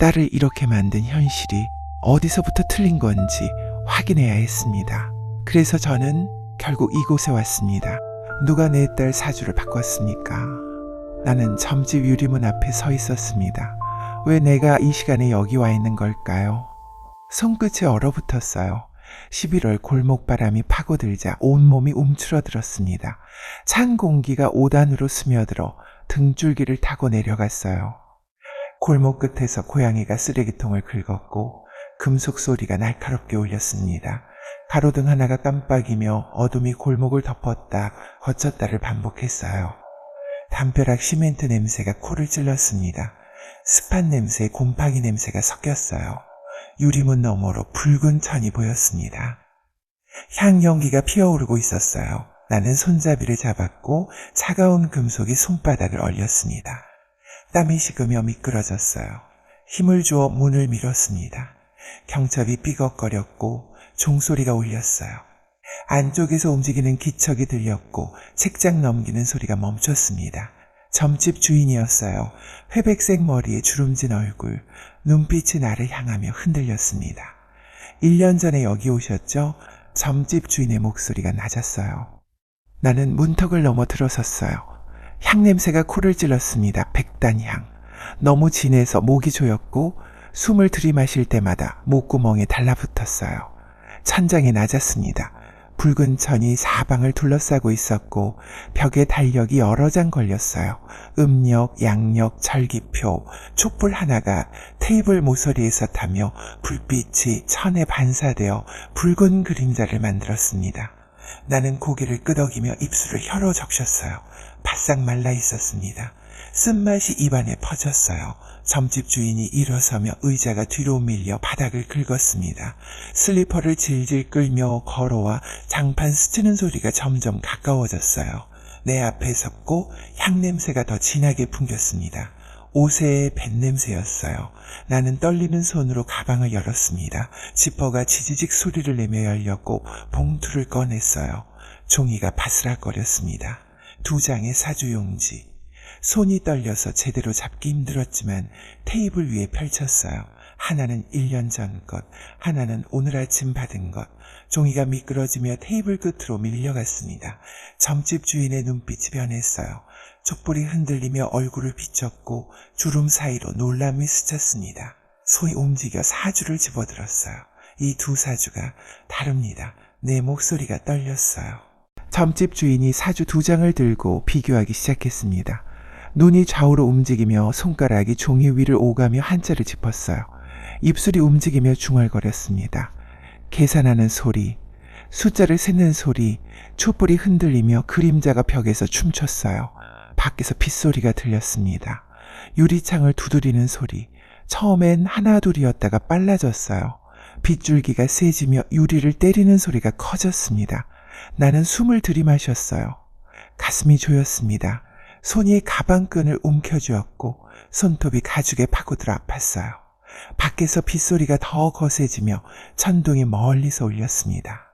딸을 이렇게 만든 현실이 어디서부터 틀린 건지 확인해야 했습니다. 그래서 저는 결국 이곳에 왔습니다. 누가 내 딸 사주를 바꿨습니까? 나는 점집 유리문 앞에 서 있었습니다. 왜 내가 이 시간에 여기 와 있는 걸까요? 손끝이 얼어붙었어요. 11월 골목바람이 파고들자 온몸이 움츠러들었습니다. 찬 공기가 5단으로 스며들어 등줄기를 타고 내려갔어요. 골목 끝에서 고양이가 쓰레기통을 긁었고 금속 소리가 날카롭게 울렸습니다. 가로등 하나가 깜빡이며 어둠이 골목을 덮었다 거쳤다를 반복했어요. 담벼락 시멘트 냄새가 코를 찔렀습니다. 습한 냄새에 곰팡이 냄새가 섞였어요. 유리문 너머로 붉은 천이 보였습니다. 향연기가 피어오르고 있었어요. 나는 손잡이를 잡았고 차가운 금속이 손바닥을 얼렸습니다. 땀이 식으며 미끄러졌어요. 힘을 주어 문을 밀었습니다. 경첩이 삐걱거렸고 종소리가 울렸어요. 안쪽에서 움직이는 기척이 들렸고 책장 넘기는 소리가 멈췄습니다. 점집 주인이었어요. 회백색 머리에 주름진 얼굴, 눈빛이 나를 향하며 흔들렸습니다. 1년 전에 여기 오셨죠? 점집 주인의 목소리가 낮았어요. 나는 문턱을 넘어 들어섰어요. 향냄새가 코를 찔렀습니다. 백단향. 너무 진해서 목이 조였고 숨을 들이마실 때마다 목구멍에 달라붙었어요. 천장이 낮았습니다. 붉은 천이 사방을 둘러싸고 있었고 벽에 달력이 여러 장 걸렸어요. 음력, 양력, 절기표, 촛불 하나가 테이블 모서리에서 타며 불빛이 천에 반사되어 붉은 그림자를 만들었습니다. 나는 고개를 끄덕이며 입술을 혀로 적셨어요. 바싹 말라 있었습니다. 쓴맛이 입안에 퍼졌어요. 점집 주인이 일어서며 의자가 뒤로 밀려 바닥을 긁었습니다. 슬리퍼를 질질 끌며 걸어와 장판 스치는 소리가 점점 가까워졌어요. 내 앞에 섰고 향냄새가 더 진하게 풍겼습니다. 옷의 뱃냄새였어요. 나는 떨리는 손으로 가방을 열었습니다. 지퍼가 지지직 소리를 내며 열렸고 봉투를 꺼냈어요. 종이가 바스락거렸습니다. 2장의 사주용지. 손이 떨려서 제대로 잡기 힘들었지만 테이블 위에 펼쳤어요. 하나는 1년 전 것, 하나는 오늘 아침 받은 것. 종이가 미끄러지며 테이블 끝으로 밀려갔습니다. 점집 주인의 눈빛이 변했어요. 촛불이 흔들리며 얼굴을 비췄고 주름 사이로 놀람이 스쳤습니다. 손이 움직여 사주를 집어들었어요. 이 두 사주가 다릅니다. 내 목소리가 떨렸어요. 점집 주인이 사주 2장을 들고 비교하기 시작했습니다. 눈이 좌우로 움직이며 손가락이 종이 위를 오가며 한자를 짚었어요. 입술이 움직이며 중얼거렸습니다. 계산하는 소리, 숫자를 세는 소리, 촛불이 흔들리며 그림자가 벽에서 춤췄어요. 밖에서 빗소리가 들렸습니다. 유리창을 두드리는 소리, 처음엔 하나둘이었다가 빨라졌어요. 빗줄기가 세지며 유리를 때리는 소리가 커졌습니다. 나는 숨을 들이마셨어요. 가슴이 조였습니다. 손이 가방끈을 움켜쥐었고 손톱이 가죽에 파고들어 아팠어요. 밖에서 빗소리가 더 거세지며 천둥이 멀리서 울렸습니다.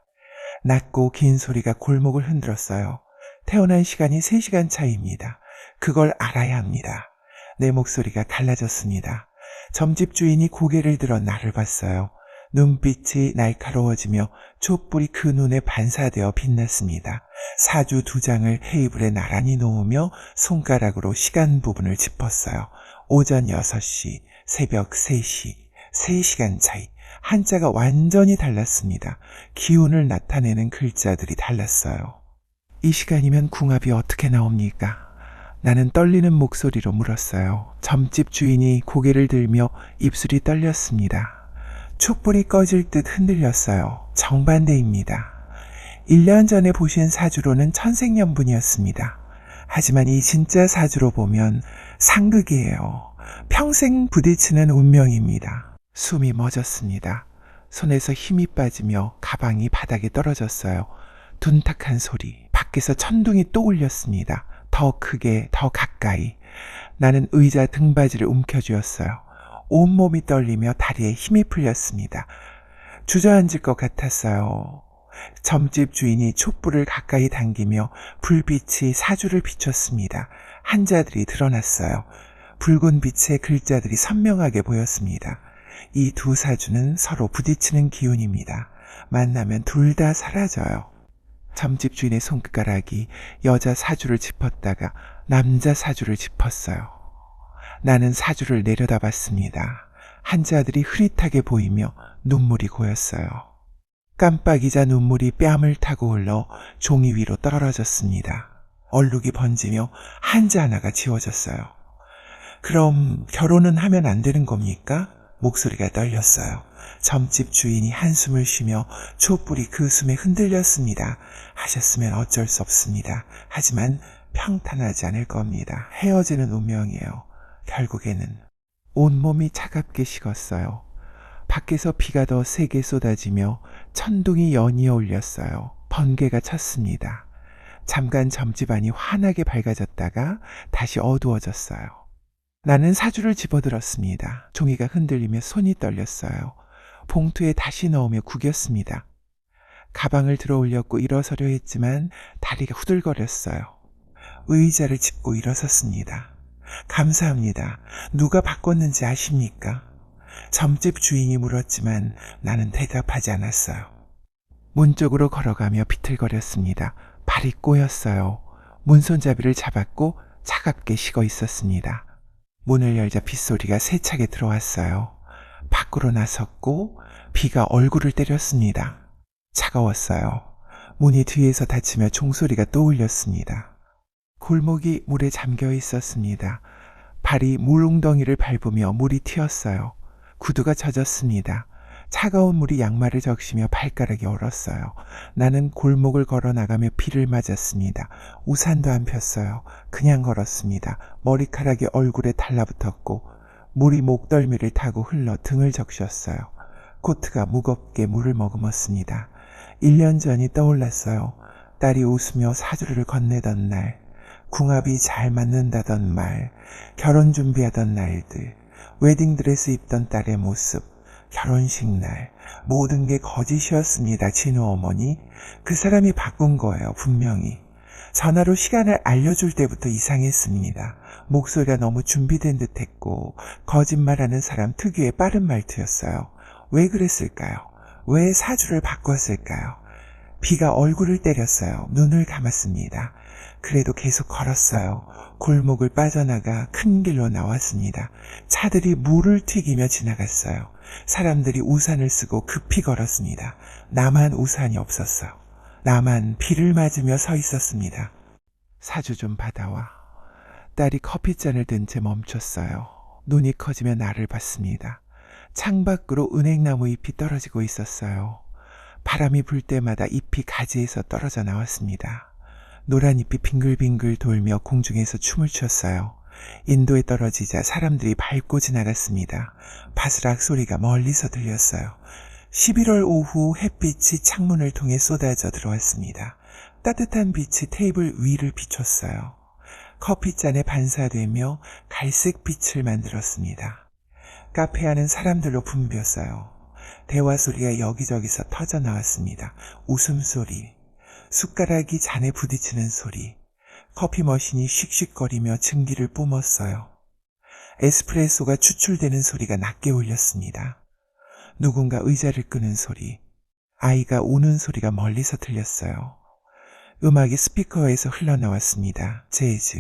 낮고 긴 소리가 골목을 흔들었어요. 태어난 시간이 3시간 차이입니다. 그걸 알아야 합니다. 내 목소리가 갈라졌습니다. 점집 주인이 고개를 들어 나를 봤어요. 눈빛이 날카로워지며 촛불이 그 눈에 반사되어 빛났습니다. 사주 2장을 테이블에 나란히 놓으며 손가락으로 시간 부분을 짚었어요. 오전 6시, 새벽 3시, 3시간 차이. 한자가 완전히 달랐습니다. 기운을 나타내는 글자들이 달랐어요. 이 시간이면 궁합이 어떻게 나옵니까? 나는 떨리는 목소리로 물었어요. 점집 주인이 고개를 들며 입술이 떨렸습니다. 촛불이 꺼질 듯 흔들렸어요. 정반대입니다. 1년 전에 보신 사주로는 천생연분이었습니다. 하지만 이 진짜 사주로 보면 상극이에요. 평생 부딪히는 운명입니다. 숨이 멎었습니다. 손에서 힘이 빠지며 가방이 바닥에 떨어졌어요. 둔탁한 소리, 밖에서 천둥이 또 울렸습니다. 더 크게, 더 가까이. 나는 의자 등받이를 움켜쥐었어요. 온몸이 떨리며 다리에 힘이 풀렸습니다. 주저앉을 것 같았어요. 점집 주인이 촛불을 가까이 당기며 불빛이 사주를 비췄습니다. 한자들이 드러났어요. 붉은 빛의 글자들이 선명하게 보였습니다. 이 두 사주는 서로 부딪히는 기운입니다. 만나면 둘 다 사라져요. 점집 주인의 손가락이 여자 사주를 짚었다가 남자 사주를 짚었어요. 나는 사주를 내려다봤습니다. 한자들이 흐릿하게 보이며 눈물이 고였어요. 깜빡이자 눈물이 뺨을 타고 흘러 종이 위로 떨어졌습니다. 얼룩이 번지며 한자 하나가 지워졌어요. 그럼 결혼은 하면 안 되는 겁니까? 목소리가 떨렸어요. 점집 주인이 한숨을 쉬며 촛불이 그 숨에 흔들렸습니다. 하셨으면 어쩔 수 없습니다. 하지만 평탄하지 않을 겁니다. 헤어지는 운명이에요. 결국에는 온몸이 차갑게 식었어요. 밖에서 비가 더 세게 쏟아지며 천둥이 연이어 울렸어요. 번개가 쳤습니다. 잠깐 점집 안이 환하게 밝아졌다가 다시 어두워졌어요. 나는 사주를 집어들었습니다. 종이가 흔들리며 손이 떨렸어요. 봉투에 다시 넣으며 구겼습니다. 가방을 들어 올렸고 일어서려 했지만 다리가 후들거렸어요. 의자를 짚고 일어섰습니다. 감사합니다. 누가 바꿨는지 아십니까? 점집 주인이 물었지만 나는 대답하지 않았어요. 문 쪽으로 걸어가며 비틀거렸습니다. 발이 꼬였어요. 문손잡이를 잡았고 차갑게 식어 있었습니다. 문을 열자 빗소리가 세차게 들어왔어요. 밖으로 나섰고 비가 얼굴을 때렸습니다. 차가웠어요. 문이 뒤에서 닫히며 종소리가 또 울렸습니다. 골목이 물에 잠겨 있었습니다. 발이 물웅덩이를 밟으며 물이 튀었어요. 구두가 젖었습니다. 차가운 물이 양말을 적시며 발가락이 얼었어요. 나는 골목을 걸어 나가며 비를 맞았습니다. 우산도 안 폈어요. 그냥 걸었습니다. 머리카락이 얼굴에 달라붙었고 물이 목덜미를 타고 흘러 등을 적셨어요. 코트가 무겁게 물을 머금었습니다. 1년 전이 떠올랐어요. 딸이 웃으며 사주를 건네던 날, 궁합이 잘 맞는다던 말, 결혼 준비하던 날들, 웨딩드레스 입던 딸의 모습, 결혼식 날, 모든 게 거짓이었습니다. 진우 어머니. 그 사람이 바꾼 거예요. 분명히. 전화로 시간을 알려줄 때부터 이상했습니다. 목소리가 너무 준비된 듯했고 거짓말하는 사람 특유의 빠른 말투였어요. 왜 그랬을까요? 왜 사주를 바꿨을까요? 비가 얼굴을 때렸어요. 눈을 감았습니다. 그래도 계속 걸었어요. 골목을 빠져나가 큰 길로 나왔습니다. 차들이 물을 튀기며 지나갔어요. 사람들이 우산을 쓰고 급히 걸었습니다. 나만 우산이 없었어요. 나만 비를 맞으며 서 있었습니다. 사주 좀 받아와. 딸이 커피잔을 든 채 멈췄어요. 눈이 커지며 나를 봤습니다. 창밖으로 은행나무 잎이 떨어지고 있었어요. 바람이 불 때마다 잎이 가지에서 떨어져 나왔습니다. 노란 잎이 빙글빙글 돌며 공중에서 춤을 췄어요. 인도에 떨어지자 사람들이 밟고 지나갔습니다. 바스락 소리가 멀리서 들렸어요. 11월 오후 햇빛이 창문을 통해 쏟아져 들어왔습니다. 따뜻한 빛이 테이블 위를 비췄어요. 커피잔에 반사되며 갈색 빛을 만들었습니다. 카페 안은 사람들로 붐볐어요. 대화 소리가 여기저기서 터져 나왔습니다. 웃음소리, 숟가락이 잔에 부딪히는 소리, 커피 머신이 씩씩거리며 증기를 뿜었어요. 에스프레소가 추출되는 소리가 낮게 울렸습니다. 누군가 의자를 끄는 소리, 아이가 우는 소리가 멀리서 들렸어요. 음악이 스피커에서 흘러나왔습니다. 재즈,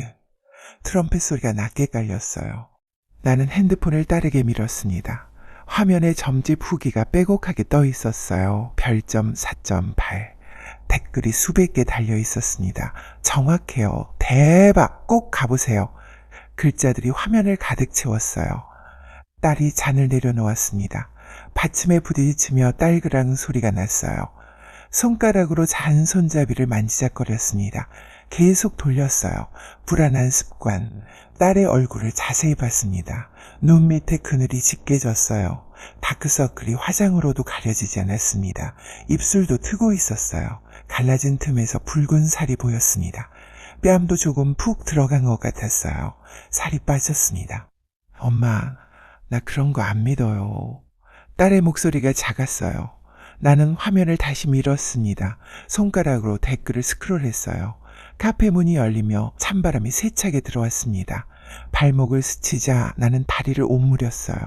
트럼펫 소리가 낮게 깔렸어요. 나는 핸드폰을 딸에게 밀었습니다. 화면에 점집 후기가 빼곡하게 떠 있었어요. 별점 4.8. 댓글이 수백 개 달려 있었습니다. 정확해요. 대박! 꼭 가보세요. 글자들이 화면을 가득 채웠어요. 딸이 잔을 내려놓았습니다. 받침에 부딪히며 딸그랑 소리가 났어요. 손가락으로 잔 손잡이를 만지작거렸습니다. 계속 돌렸어요. 불안한 습관. 딸의 얼굴을 자세히 봤습니다. 눈 밑에 그늘이 짙게 졌어요. 다크서클이 화장으로도 가려지지 않았습니다. 입술도 트고 있었어요. 갈라진 틈에서 붉은 살이 보였습니다. 뺨도 조금 푹 들어간 것 같았어요. 살이 빠졌습니다. 엄마, 나 그런 거 안 믿어요. 딸의 목소리가 작았어요. 나는 화면을 다시 밀었습니다. 손가락으로 댓글을 스크롤했어요. 카페 문이 열리며 찬바람이 세차게 들어왔습니다. 발목을 스치자 나는 다리를 오므렸어요.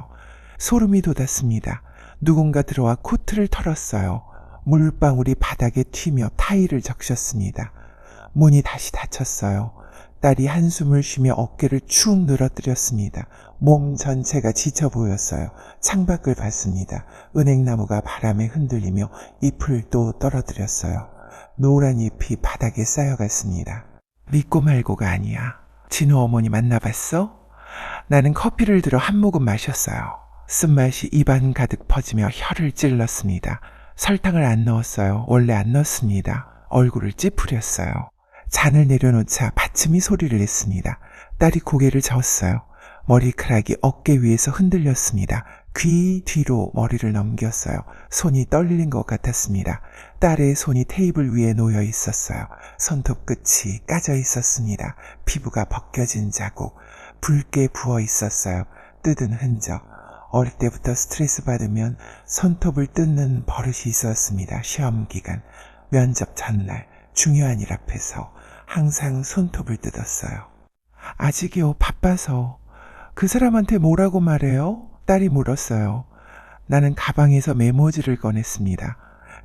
소름이 돋았습니다. 누군가 들어와 코트를 털었어요. 물방울이 바닥에 튀며 타일을 적셨습니다. 문이 다시 닫혔어요. 딸이 한숨을 쉬며 어깨를 축 늘어뜨렸습니다. 몸 전체가 지쳐 보였어요. 창밖을 봤습니다. 은행나무가 바람에 흔들리며 잎을 또 떨어뜨렸어요. 노란 잎이 바닥에 쌓여갔습니다. 믿고 말고가 아니야. 진호 어머니 만나봤어? 나는 커피를 들어 한 모금 마셨어요. 쓴맛이 입안 가득 퍼지며 혀를 찔렀습니다. 설탕을 안 넣었어요. 원래 안 넣습니다. 얼굴을 찌푸렸어요. 잔을 내려놓자 받침이 소리를 냈습니다. 딸이 고개를 저었어요. 머리카락이 어깨 위에서 흔들렸습니다. 귀 뒤로 머리를 넘겼어요. 손이 떨리는 것 같았습니다. 딸의 손이 테이블 위에 놓여 있었어요. 손톱 끝이 까져 있었습니다. 피부가 벗겨진 자국, 붉게 부어 있었어요. 뜯은 흔적. 어릴 때부터 스트레스 받으면 손톱을 뜯는 버릇이 있었습니다. 시험 기간, 면접 전날, 중요한 일 앞에서 항상 손톱을 뜯었어요. 아직이요, 바빠서. 그 사람한테 뭐라고 말해요? 딸이 물었어요. 나는 가방에서 메모지를 꺼냈습니다.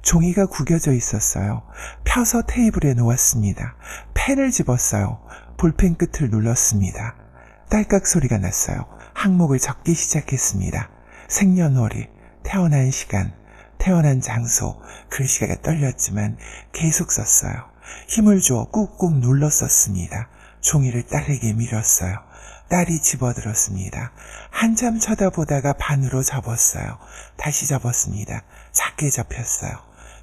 종이가 구겨져 있었어요. 펴서 테이블에 놓았습니다. 펜을 집었어요. 볼펜 끝을 눌렀습니다. 딸깍 소리가 났어요. 항목을 적기 시작했습니다. 생년월일, 태어난 시간, 태어난 장소, 글씨가 떨렸지만 계속 썼어요. 힘을 주어 꾹꾹 눌러 썼습니다. 종이를 딸에게 밀었어요. 딸이 집어들었습니다. 한참 쳐다보다가 반으로 접었어요. 다시 접었습니다. 작게 접혔어요.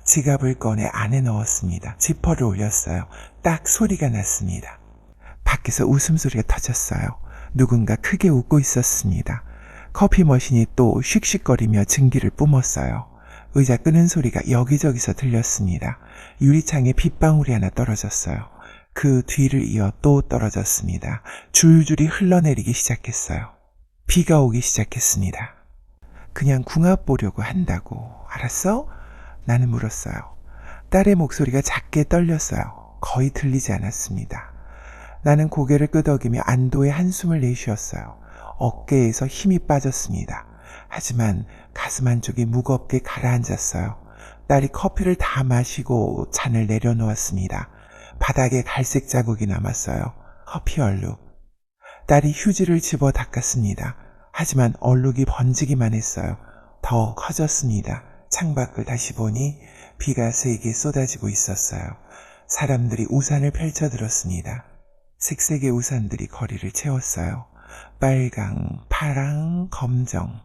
지갑을 꺼내 안에 넣었습니다. 지퍼를 올렸어요. 딱 소리가 났습니다. 밖에서 웃음소리가 터졌어요. 누군가 크게 웃고 있었습니다. 커피 머신이 또 씩씩거리며 증기를 뿜었어요. 의자 끄는 소리가 여기저기서 들렸습니다. 유리창에 빗방울이 하나 떨어졌어요. 그 뒤를 이어 또 떨어졌습니다. 줄줄이 흘러내리기 시작했어요. 비가 오기 시작했습니다. 그냥 궁합 보려고 한다고. 알았어? 나는 물었어요. 딸의 목소리가 작게 떨렸어요. 거의 들리지 않았습니다. 나는 고개를 끄덕이며 안도의 한숨을 내쉬었어요. 어깨에서 힘이 빠졌습니다. 하지만 가슴 한쪽이 무겁게 가라앉았어요. 딸이 커피를 다 마시고 잔을 내려놓았습니다. 바닥에 갈색 자국이 남았어요. 커피 얼룩. 딸이 휴지를 집어 닦았습니다. 하지만 얼룩이 번지기만 했어요. 더 커졌습니다. 창밖을 다시 보니 비가 세게 쏟아지고 있었어요. 사람들이 우산을 펼쳐들었습니다. 색색의 우산들이 거리를 채웠어요. 빨강, 파랑, 검정.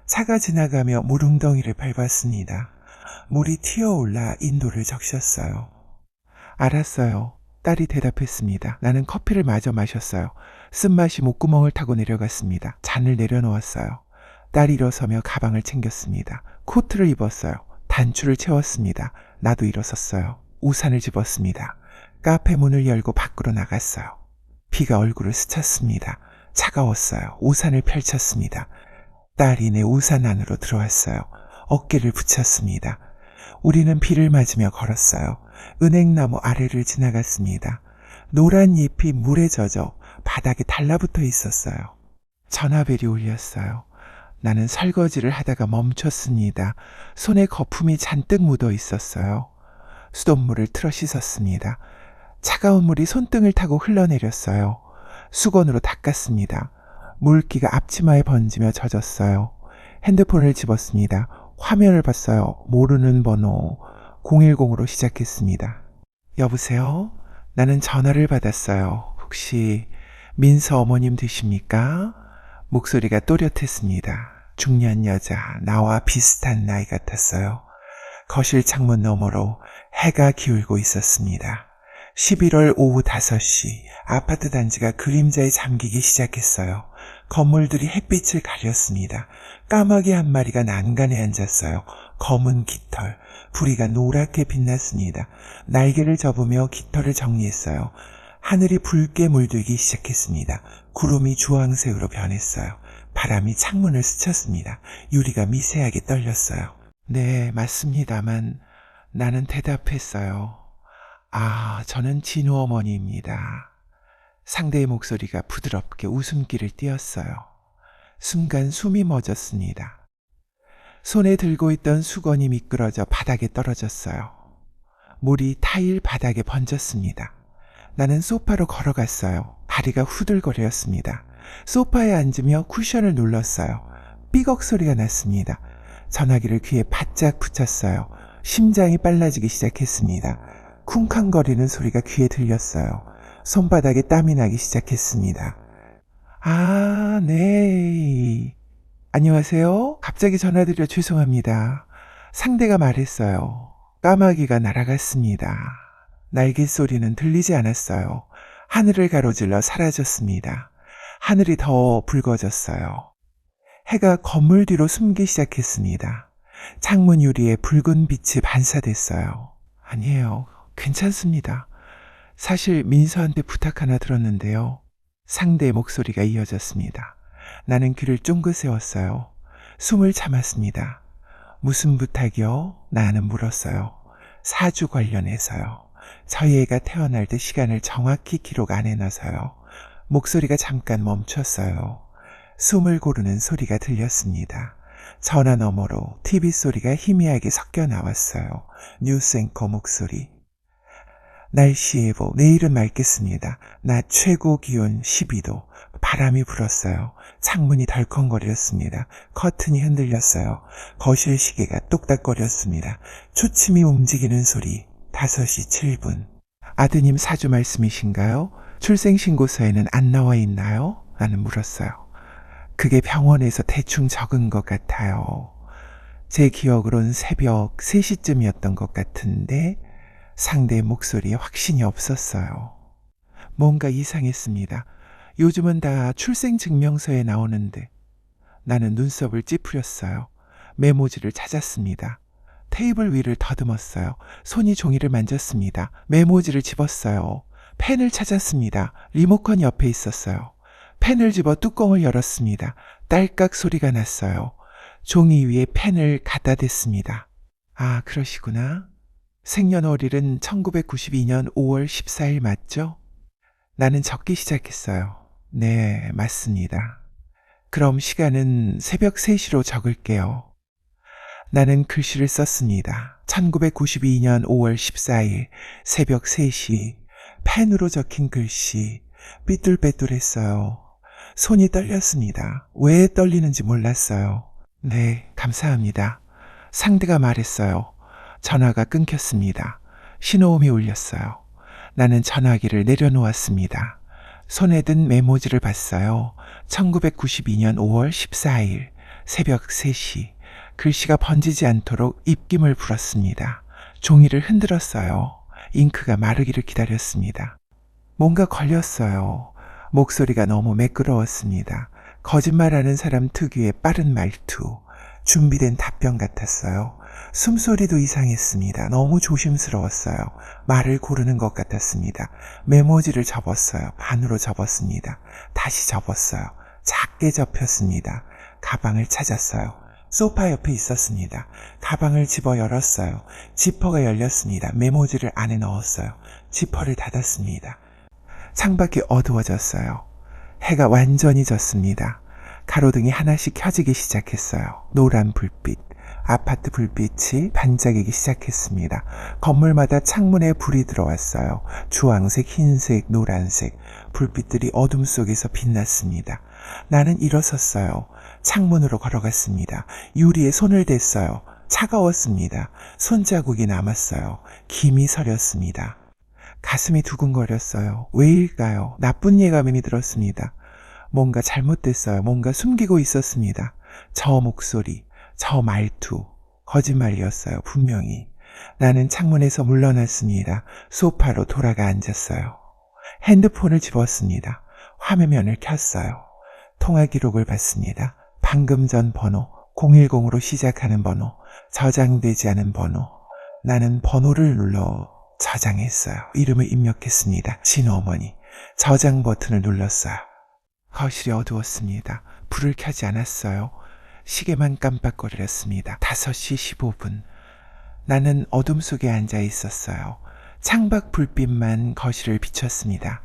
차가 지나가며 물웅덩이를 밟았습니다. 물이 튀어올라 인도를 적셨어요. 알았어요. 딸이 대답했습니다. 나는 커피를 마저 마셨어요. 쓴맛이 목구멍을 타고 내려갔습니다. 잔을 내려놓았어요. 딸이 일어서며 가방을 챙겼습니다. 코트를 입었어요. 단추를 채웠습니다. 나도 일어섰어요. 우산을 집었습니다. 카페 문을 열고 밖으로 나갔어요. 비가 얼굴을 스쳤습니다. 차가웠어요. 우산을 펼쳤습니다. 딸이 내 우산 안으로 들어왔어요. 어깨를 붙였습니다. 우리는 비를 맞으며 걸었어요. 은행나무 아래를 지나갔습니다. 노란 잎이 물에 젖어 바닥에 달라붙어 있었어요. 전화벨이 울렸어요. 나는 설거지를 하다가 멈췄습니다. 손에 거품이 잔뜩 묻어 있었어요. 수돗물을 틀어 씻었습니다. 차가운 물이 손등을 타고 흘러내렸어요. 수건으로 닦았습니다. 물기가 앞치마에 번지며 젖었어요. 핸드폰을 집었습니다. 화면을 봤어요. 모르는 번호 010으로 시작했습니다. 여보세요? 나는 전화를 받았어요. 혹시 민서 어머님 되십니까? 목소리가 또렷했습니다. 중년 여자, 나와 비슷한 나이 같았어요. 거실 창문 너머로 해가 기울고 있었습니다. 11월 오후 5시 아파트 단지가 그림자에 잠기기 시작했어요. 건물들이 햇빛을 가렸습니다. 까마귀 한 마리가 난간에 앉았어요. 검은 깃털, 부리가 노랗게 빛났습니다. 날개를 접으며 깃털을 정리했어요. 하늘이 붉게 물들기 시작했습니다. 구름이 주황색으로 변했어요. 바람이 창문을 스쳤습니다. 유리가 미세하게 떨렸어요. 네, 맞습니다만 나는 대답했어요. 아, 저는 진우 어머니입니다. 상대의 목소리가 부드럽게 웃음기를 띄었어요. 순간 숨이 멎었습니다. 손에 들고 있던 수건이 미끄러져 바닥에 떨어졌어요. 물이 타일 바닥에 번졌습니다. 나는 소파로 걸어갔어요. 다리가 후들거렸습니다. 소파에 앉으며 쿠션을 눌렀어요. 삐걱 소리가 났습니다. 전화기를 귀에 바짝 붙였어요. 심장이 빨라지기 시작했습니다. 쿵쾅거리는 소리가 귀에 들렸어요. 손바닥에 땀이 나기 시작했습니다. 아, 네. 안녕하세요. 갑자기 전화드려 죄송합니다. 상대가 말했어요. 까마귀가 날아갔습니다. 날개 소리는 들리지 않았어요. 하늘을 가로질러 사라졌습니다. 하늘이 더 붉어졌어요. 해가 건물 뒤로 숨기 시작했습니다. 창문 유리에 붉은 빛이 반사됐어요. 아니에요. 괜찮습니다. 사실 민서한테 부탁 하나 들었는데요. 상대의 목소리가 이어졌습니다. 나는 귀를 쫑긋 세웠어요. 숨을 참았습니다. 무슨 부탁이요? 나는 물었어요. 사주 관련해서요. 저희 애가 태어날 때 시간을 정확히 기록 안 해놔서요. 목소리가 잠깐 멈췄어요. 숨을 고르는 소리가 들렸습니다. 전화 너머로 TV 소리가 희미하게 섞여 나왔어요. 뉴스 앵커 목소리. 날씨 예보, 내일은 맑겠습니다. 낮 최고 기온 12도. 바람이 불었어요. 창문이 덜컹거렸습니다. 커튼이 흔들렸어요. 거실 시계가 똑딱거렸습니다. 초침이 움직이는 소리. 5시 7분. 아드님 사주 말씀이신가요? 출생신고서에는 안 나와 있나요? 나는 물었어요. 그게 병원에서 대충 적은 것 같아요. 제 기억으론 새벽 3시쯤이었던 것 같은데 상대의 목소리에 확신이 없었어요. 뭔가 이상했습니다. 요즘은 다 출생증명서에 나오는데 나는 눈썹을 찌푸렸어요. 메모지를 찾았습니다. 테이블 위를 더듬었어요. 손이 종이를 만졌습니다. 메모지를 집었어요. 펜을 찾았습니다. 리모컨 옆에 있었어요. 펜을 집어 뚜껑을 열었습니다. 딸깍 소리가 났어요. 종이 위에 펜을 갖다 댔습니다. 아, 그러시구나. 생년월일은 1992년 5월 14일 맞죠? 나는 적기 시작했어요. 네, 맞습니다. 그럼 시간은 새벽 3시로 적을게요. 나는 글씨를 썼습니다. 1992년 5월 14일 새벽 3시. 펜으로 적힌 글씨. 삐뚤빼뚤했어요. 손이 떨렸습니다. 왜 떨리는지 몰랐어요. 네, 감사합니다. 상대가 말했어요. 전화가 끊겼습니다. 신호음이 울렸어요. 나는 전화기를 내려놓았습니다. 손에 든 메모지를 봤어요. 1992년 5월 14일 새벽 3시. 글씨가 번지지 않도록 입김을 불었습니다. 종이를 흔들었어요. 잉크가 마르기를 기다렸습니다. 뭔가 걸렸어요. 목소리가 너무 매끄러웠습니다. 거짓말하는 사람 특유의 빠른 말투. 준비된 답변 같았어요. 숨소리도 이상했습니다. 너무 조심스러웠어요. 말을 고르는 것 같았습니다. 메모지를 접었어요. 반으로 접었습니다. 다시 접었어요. 작게 접혔습니다. 가방을 찾았어요. 소파 옆에 있었습니다. 가방을 집어 열었어요. 지퍼가 열렸습니다. 메모지를 안에 넣었어요. 지퍼를 닫았습니다. 창밖이 어두워졌어요. 해가 완전히 졌습니다. 가로등이 하나씩 켜지기 시작했어요. 노란 불빛. 아파트 불빛이 반짝이기 시작했습니다. 건물마다 창문에 불이 들어왔어요. 주황색, 흰색, 노란색. 불빛들이 어둠 속에서 빛났습니다. 나는 일어섰어요. 창문으로 걸어갔습니다. 유리에 손을 댔어요. 차가웠습니다. 손자국이 남았어요. 김이 서렸습니다. 가슴이 두근거렸어요. 왜일까요? 나쁜 예감이 들었습니다. 뭔가 잘못됐어요. 뭔가 숨기고 있었습니다. 저 목소리, 저 말투, 거짓말이었어요. 분명히. 나는 창문에서 물러났습니다. 소파로 돌아가 앉았어요. 핸드폰을 집었습니다. 화면을 켰어요. 통화 기록을 봤습니다. 방금 전 번호, 010으로 시작하는 번호, 저장되지 않은 번호. 나는 번호를 눌러 저장했어요. 이름을 입력했습니다. 진어머니. 저장 버튼을 눌렀어요. 거실이 어두웠습니다. 불을 켜지 않았어요. 시계만 깜빡거렸습니다. 5시 15분. 나는 어둠 속에 앉아 있었어요. 창밖 불빛만 거실을 비췄습니다.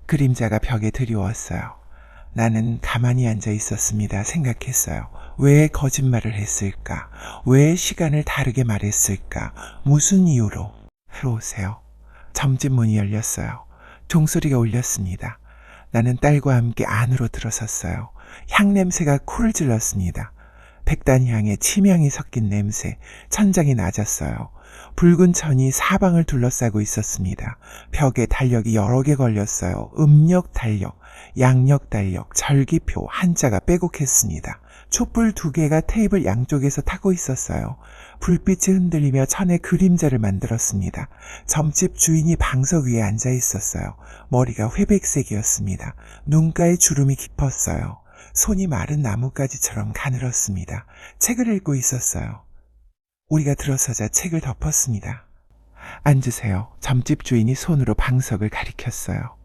그림자가 벽에 드리웠어요. 나는 가만히 앉아 있었습니다. 생각했어요. 왜 거짓말을 했을까? 왜 시간을 다르게 말했을까? 무슨 이유로? 들어오세요. 점집 문이 열렸어요. 종소리가 울렸습니다. 나는 딸과 함께 안으로 들어섰어요. 향냄새가 코를 찔렀습니다. 백단향에 침향이 섞인 냄새, 천장이 낮았어요. 붉은 천이 사방을 둘러싸고 있었습니다. 벽에 달력이 여러 개 걸렸어요. 음력 달력, 양력 달력, 절기표, 한자가 빼곡했습니다. 촛불 2개가 테이블 양쪽에서 타고 있었어요. 불빛이 흔들리며 천의 그림자를 만들었습니다. 점집 주인이 방석 위에 앉아 있었어요. 머리가 회백색이었습니다. 눈가에 주름이 깊었어요. 손이 마른 나뭇가지처럼 가늘었습니다. 책을 읽고 있었어요. 우리가 들어서자 책을 덮었습니다. 앉으세요. 점집 주인이 손으로 방석을 가리켰어요.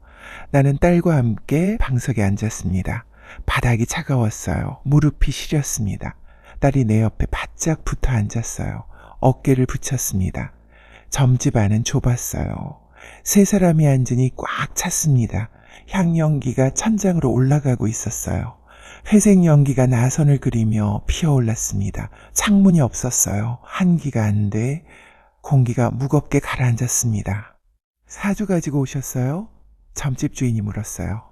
나는 딸과 함께 방석에 앉았습니다. 바닥이 차가웠어요. 무릎이 시렸습니다. 딸이 내 옆에 바짝 붙어 앉았어요. 어깨를 붙였습니다. 점집 안은 좁았어요. 3사람이 앉으니 꽉 찼습니다. 향연기가 천장으로 올라가고 있었어요. 회색 연기가 나선을 그리며 피어올랐습니다. 창문이 없었어요. 한기가 안 돼 공기가 무겁게 가라앉았습니다. 사주 가지고 오셨어요? 점집 주인이 물었어요.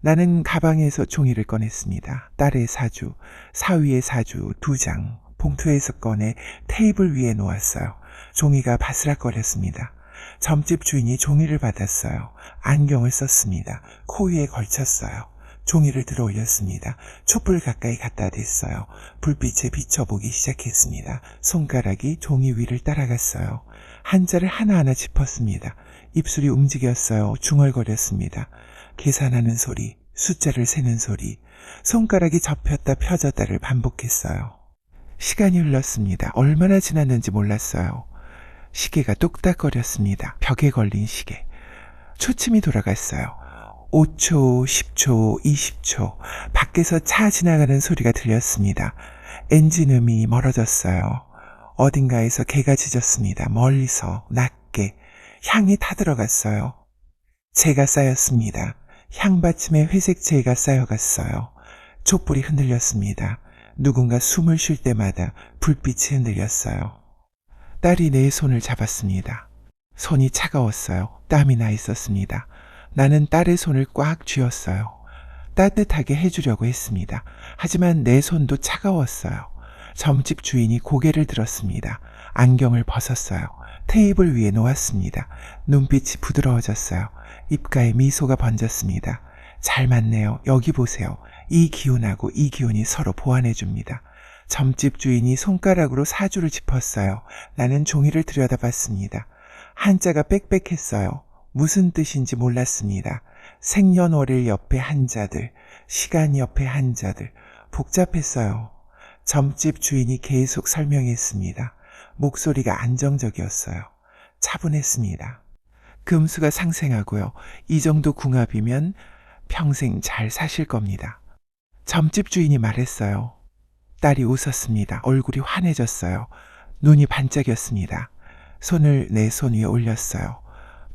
나는 가방에서 종이를 꺼냈습니다. 딸의 사주, 사위의 사주 2장, 봉투에서 꺼내 테이블 위에 놓았어요. 종이가 바스락거렸습니다. 점집 주인이 종이를 받았어요. 안경을 썼습니다. 코 위에 걸쳤어요. 종이를 들어 올렸습니다. 촛불 가까이 갖다 댔어요. 불빛에 비춰보기 시작했습니다. 손가락이 종이 위를 따라갔어요. 한자를 하나하나 짚었습니다. 입술이 움직였어요. 중얼거렸습니다. 계산하는 소리, 숫자를 세는 소리, 손가락이 접혔다 펴졌다를 반복했어요. 시간이 흘렀습니다. 얼마나 지났는지 몰랐어요. 시계가 뚝딱거렸습니다. 벽에 걸린 시계. 초침이 돌아갔어요. 5초, 10초, 20초. 밖에서 차 지나가는 소리가 들렸습니다. 엔진음이 멀어졌어요. 어딘가에서 개가 짖었습니다. 멀리서, 낮게. 향이 타들어갔어요. 재가 쌓였습니다. 향받침에 회색 재가 쌓여갔어요. 촛불이 흔들렸습니다. 누군가 숨을 쉴 때마다 불빛이 흔들렸어요. 딸이 내 손을 잡았습니다. 손이 차가웠어요. 땀이 나 있었습니다. 나는 딸의 손을 꽉 쥐었어요. 따뜻하게 해주려고 했습니다. 하지만 내 손도 차가웠어요. 점집 주인이 고개를 들었습니다. 안경을 벗었어요. 테이블 위에 놓았습니다. 눈빛이 부드러워졌어요. 입가에 미소가 번졌습니다. 잘 맞네요. 여기 보세요. 이 기운하고 이 기운이 서로 보완해줍니다. 점집 주인이 손가락으로 사주를 짚었어요. 나는 종이를 들여다봤습니다. 한자가 빽빽했어요. 무슨 뜻인지 몰랐습니다. 생년월일 옆에 한자들, 시간 옆에 한자들, 복잡했어요. 점집 주인이 계속 설명했습니다. 목소리가 안정적이었어요. 차분했습니다. 금수가 상생하고요. 이 정도 궁합이면 평생 잘 사실 겁니다. 점집 주인이 말했어요. 딸이 웃었습니다. 얼굴이 환해졌어요. 눈이 반짝였습니다. 손을 내 손 위에 올렸어요.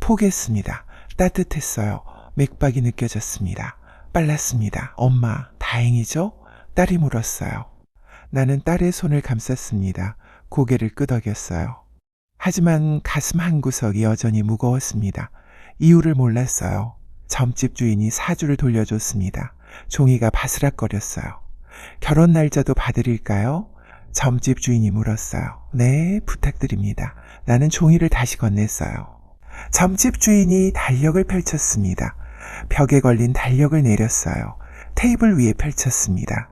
포겠습니다. 따뜻했어요. 맥박이 느껴졌습니다. 빨랐습니다. 엄마, 다행이죠? 딸이 물었어요. 나는 딸의 손을 감쌌습니다. 고개를 끄덕였어요. 하지만 가슴 한구석이 여전히 무거웠습니다. 이유를 몰랐어요. 점집 주인이 사주를 돌려줬습니다. 종이가 바스락거렸어요. 결혼 날짜도 봐드릴까요? 점집 주인이 물었어요. 네, 부탁드립니다. 나는 종이를 다시 건넸어요. 점집 주인이 달력을 펼쳤습니다. 벽에 걸린 달력을 내렸어요. 테이블 위에 펼쳤습니다.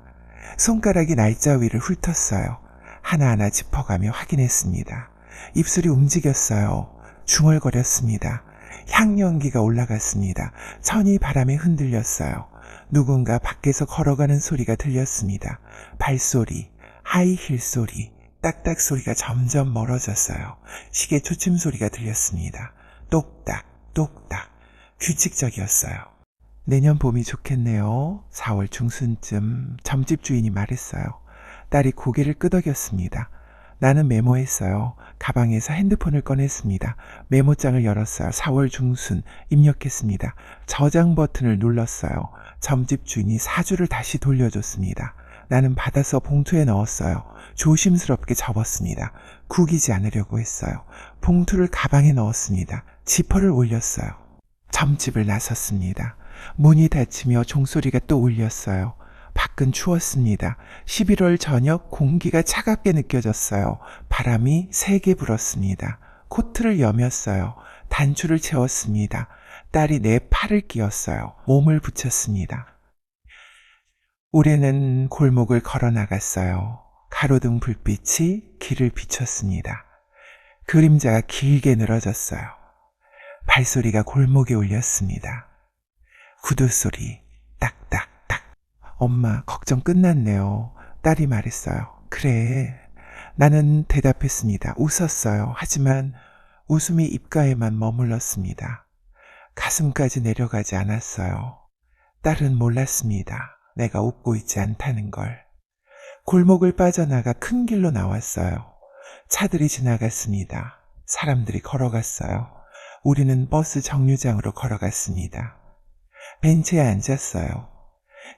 손가락이 날짜 위를 훑었어요. 하나하나 짚어가며 확인했습니다. 입술이 움직였어요. 중얼거렸습니다. 향연기가 올라갔습니다. 천이 바람에 흔들렸어요. 누군가 밖에서 걸어가는 소리가 들렸습니다. 발소리, 하이힐 소리, 딱딱 소리가 점점 멀어졌어요. 시계 초침 소리가 들렸습니다. 똑딱, 똑딱, 규칙적이었어요. 내년 봄이 좋겠네요. 4월 중순쯤 점집 주인이 말했어요. 딸이 고개를 끄덕였습니다. 나는 메모했어요. 가방에서 핸드폰을 꺼냈습니다. 메모장을 열었어요. 4월 중순 입력했습니다. 저장 버튼을 눌렀어요. 점집 주인이 사주를 다시 돌려줬습니다. 나는 받아서 봉투에 넣었어요. 조심스럽게 접었습니다. 구기지 않으려고 했어요. 봉투를 가방에 넣었습니다. 지퍼를 올렸어요. 점집을 나섰습니다. 문이 닫히며 종소리가 또 울렸어요. 밖은 추웠습니다. 11월 저녁 공기가 차갑게 느껴졌어요. 바람이 세게 불었습니다. 코트를 여몄어요. 단추를 채웠습니다. 딸이 내 팔을 끼웠어요. 몸을 붙였습니다. 우리는 골목을 걸어 나갔어요. 가로등 불빛이 길을 비췄습니다. 그림자가 길게 늘어졌어요. 발소리가 골목에 울렸습니다. 구두 소리, 딱딱딱. 엄마, 걱정 끝났네요. 딸이 말했어요. 그래. 나는 대답했습니다. 웃었어요. 하지만 웃음이 입가에만 머물렀습니다. 가슴까지 내려가지 않았어요. 딸은 몰랐습니다. 내가 웃고 있지 않다는 걸. 골목을 빠져나가 큰 길로 나왔어요. 차들이 지나갔습니다. 사람들이 걸어갔어요. 우리는 버스 정류장으로 걸어갔습니다. 벤치에 앉았어요.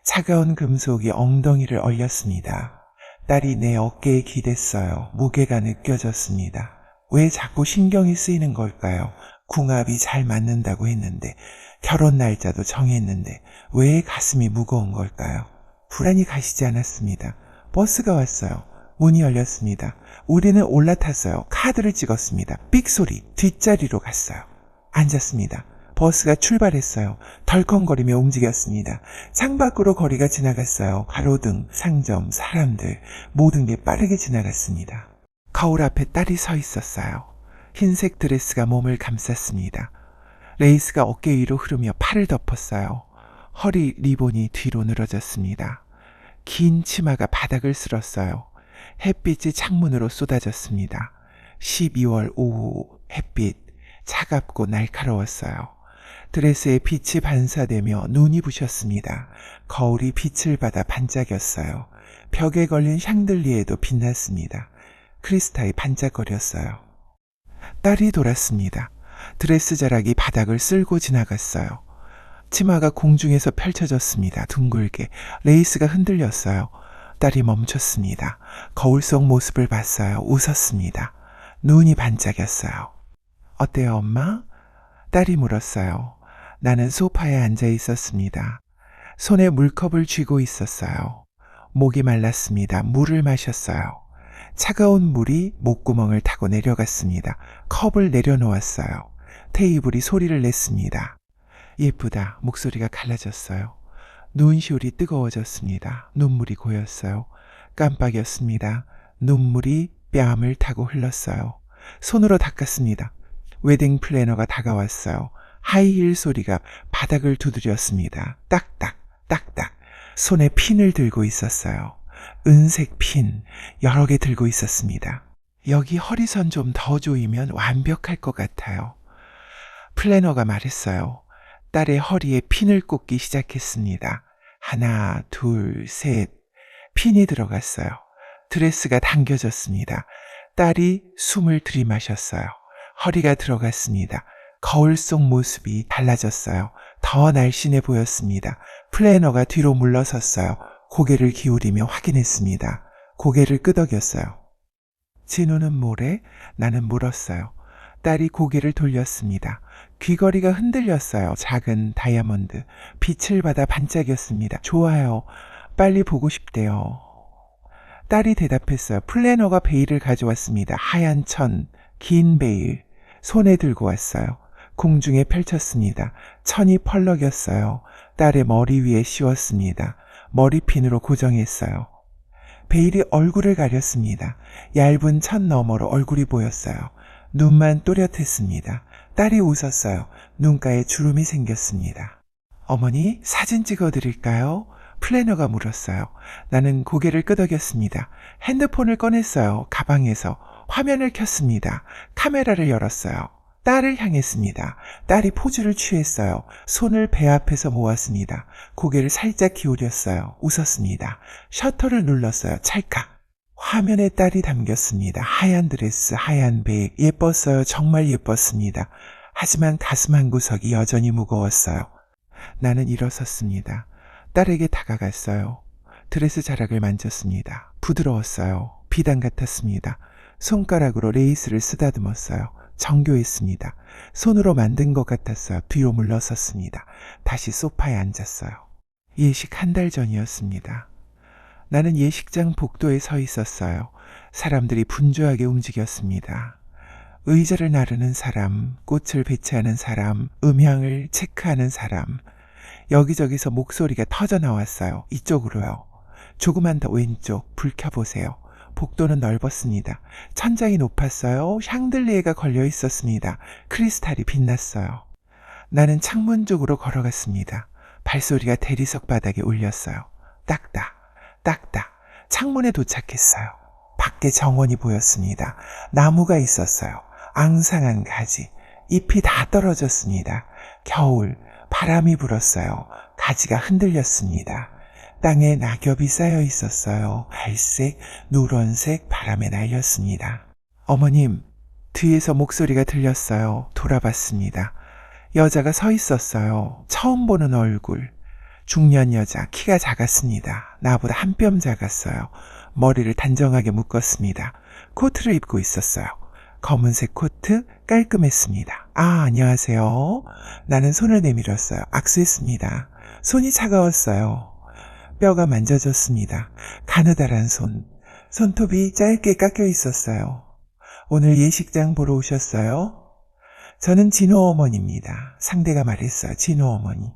차가운 금속이 엉덩이를 얼렸습니다. 딸이 내 어깨에 기댔어요. 무게가 느껴졌습니다. 왜 자꾸 신경이 쓰이는 걸까요? 궁합이 잘 맞는다고 했는데, 결혼 날짜도 정했는데 왜 가슴이 무거운 걸까요? 불안이 가시지 않았습니다. 버스가 왔어요. 문이 열렸습니다. 우리는 올라탔어요. 카드를 찍었습니다. 삑 소리, 뒷자리로 갔어요. 앉았습니다. 버스가 출발했어요. 덜컹거리며 움직였습니다. 창밖으로 거리가 지나갔어요. 가로등, 상점, 사람들, 모든 게 빠르게 지나갔습니다. 거울 앞에 딸이 서 있었어요. 흰색 드레스가 몸을 감쌌습니다. 레이스가 어깨 위로 흐르며 팔을 덮었어요. 허리 리본이 뒤로 늘어졌습니다. 긴 치마가 바닥을 쓸었어요. 햇빛이 창문으로 쏟아졌습니다. 12월 오후 햇빛 차갑고 날카로웠어요. 드레스에 빛이 반사되며 눈이 부셨습니다. 거울이 빛을 받아 반짝였어요. 벽에 걸린 샹들리에도 빛났습니다. 크리스탈이 반짝거렸어요. 딸이 돌았습니다. 드레스 자락이 바닥을 쓸고 지나갔어요. 치마가 공중에서 펼쳐졌습니다. 둥글게 레이스가 흔들렸어요. 딸이 멈췄습니다. 거울 속 모습을 봤어요. 웃었습니다. 눈이 반짝였어요. 어때요, 엄마? 딸이 물었어요. 나는 소파에 앉아 있었습니다. 손에 물컵을 쥐고 있었어요. 목이 말랐습니다. 물을 마셨어요. 차가운 물이 목구멍을 타고 내려갔습니다. 컵을 내려놓았어요. 테이블이 소리를 냈습니다. 예쁘다. 목소리가 갈라졌어요. 눈시울이 뜨거워졌습니다. 눈물이 고였어요. 깜빡였습니다. 눈물이 뺨을 타고 흘렀어요. 손으로 닦았습니다. 웨딩 플래너가 다가왔어요. 하이힐 소리가 바닥을 두드렸습니다. 딱딱, 딱딱. 손에 핀을 들고 있었어요. 은색 핀 여러 개 들고 있었습니다. 여기 허리선 좀 더 조이면 완벽할 것 같아요. 플래너가 말했어요. 딸의 허리에 핀을 꽂기 시작했습니다. 하나, 둘, 셋. 핀이 들어갔어요. 드레스가 당겨졌습니다. 딸이 숨을 들이마셨어요. 허리가 들어갔습니다. 거울 속 모습이 달라졌어요. 더 날씬해 보였습니다. 플래너가 뒤로 물러섰어요. 고개를 기울이며 확인했습니다. 고개를 끄덕였어요. 진우는 뭐래? 나는 물었어요. 딸이 고개를 돌렸습니다. 귀걸이가 흔들렸어요. 작은 다이아몬드. 빛을 받아 반짝였습니다. 좋아요. 빨리 보고 싶대요. 딸이 대답했어요. 플래너가 베일을 가져왔습니다. 하얀 천, 긴 베일. 손에 들고 왔어요. 공중에 펼쳤습니다. 천이 펄럭였어요. 딸의 머리 위에 씌웠습니다. 머리핀으로 고정했어요. 베일이 얼굴을 가렸습니다. 얇은 천 너머로 얼굴이 보였어요. 눈만 또렷했습니다. 딸이 웃었어요. 눈가에 주름이 생겼습니다. 어머니, 사진 찍어드릴까요? 플래너가 물었어요. 나는 고개를 끄덕였습니다. 핸드폰을 꺼냈어요. 가방에서 화면을 켰습니다. 카메라를 열었어요. 딸을 향했습니다. 딸이 포즈를 취했어요. 손을 배 앞에서 모았습니다. 고개를 살짝 기울였어요. 웃었습니다. 셔터를 눌렀어요. 찰칵. 화면에 딸이 담겼습니다. 하얀 드레스, 하얀 백. 예뻤어요. 정말 예뻤습니다. 하지만 가슴 한 구석이 여전히 무거웠어요. 나는 일어섰습니다. 딸에게 다가갔어요. 드레스 자락을 만졌습니다. 부드러웠어요. 비단 같았습니다. 손가락으로 레이스를 쓰다듬었어요. 정교했습니다. 손으로 만든 것 같았어요. 뒤로 물러섰습니다. 다시 소파에 앉았어요. 예식 한 달 전이었습니다. 나는 예식장 복도에 서 있었어요. 사람들이 분주하게 움직였습니다. 의자를 나르는 사람, 꽃을 배치하는 사람, 음향을 체크하는 사람. 여기저기서 목소리가 터져 나왔어요. 이쪽으로요. 조금만 더 왼쪽, 불 켜보세요. 복도는 넓었습니다. 천장이 높았어요. 샹들리에가 걸려 있었습니다. 크리스탈이 빛났어요. 나는 창문 쪽으로 걸어갔습니다. 발소리가 대리석 바닥에 울렸어요. 딱딱, 딱딱. 창문에 도착했어요. 밖에 정원이 보였습니다. 나무가 있었어요. 앙상한 가지. 잎이 다 떨어졌습니다. 겨울, 바람이 불었어요. 가지가 흔들렸습니다. 땅에 낙엽이 쌓여 있었어요. 갈색, 누런색 바람에 날렸습니다. 어머님, 뒤에서 목소리가 들렸어요. 돌아봤습니다. 여자가 서 있었어요. 처음 보는 얼굴. 중년 여자, 키가 작았습니다. 나보다 한 뼘 작았어요. 머리를 단정하게 묶었습니다. 코트를 입고 있었어요. 검은색 코트, 깔끔했습니다. 안녕하세요. 나는 손을 내밀었어요. 악수했습니다. 손이 차가웠어요. 뼈가 만져졌습니다. 가느다란 손. 손톱이 짧게 깎여 있었어요. 오늘 예식장 보러 오셨어요? 저는 진호 어머니입니다. 상대가 말했어요. 진호 어머니.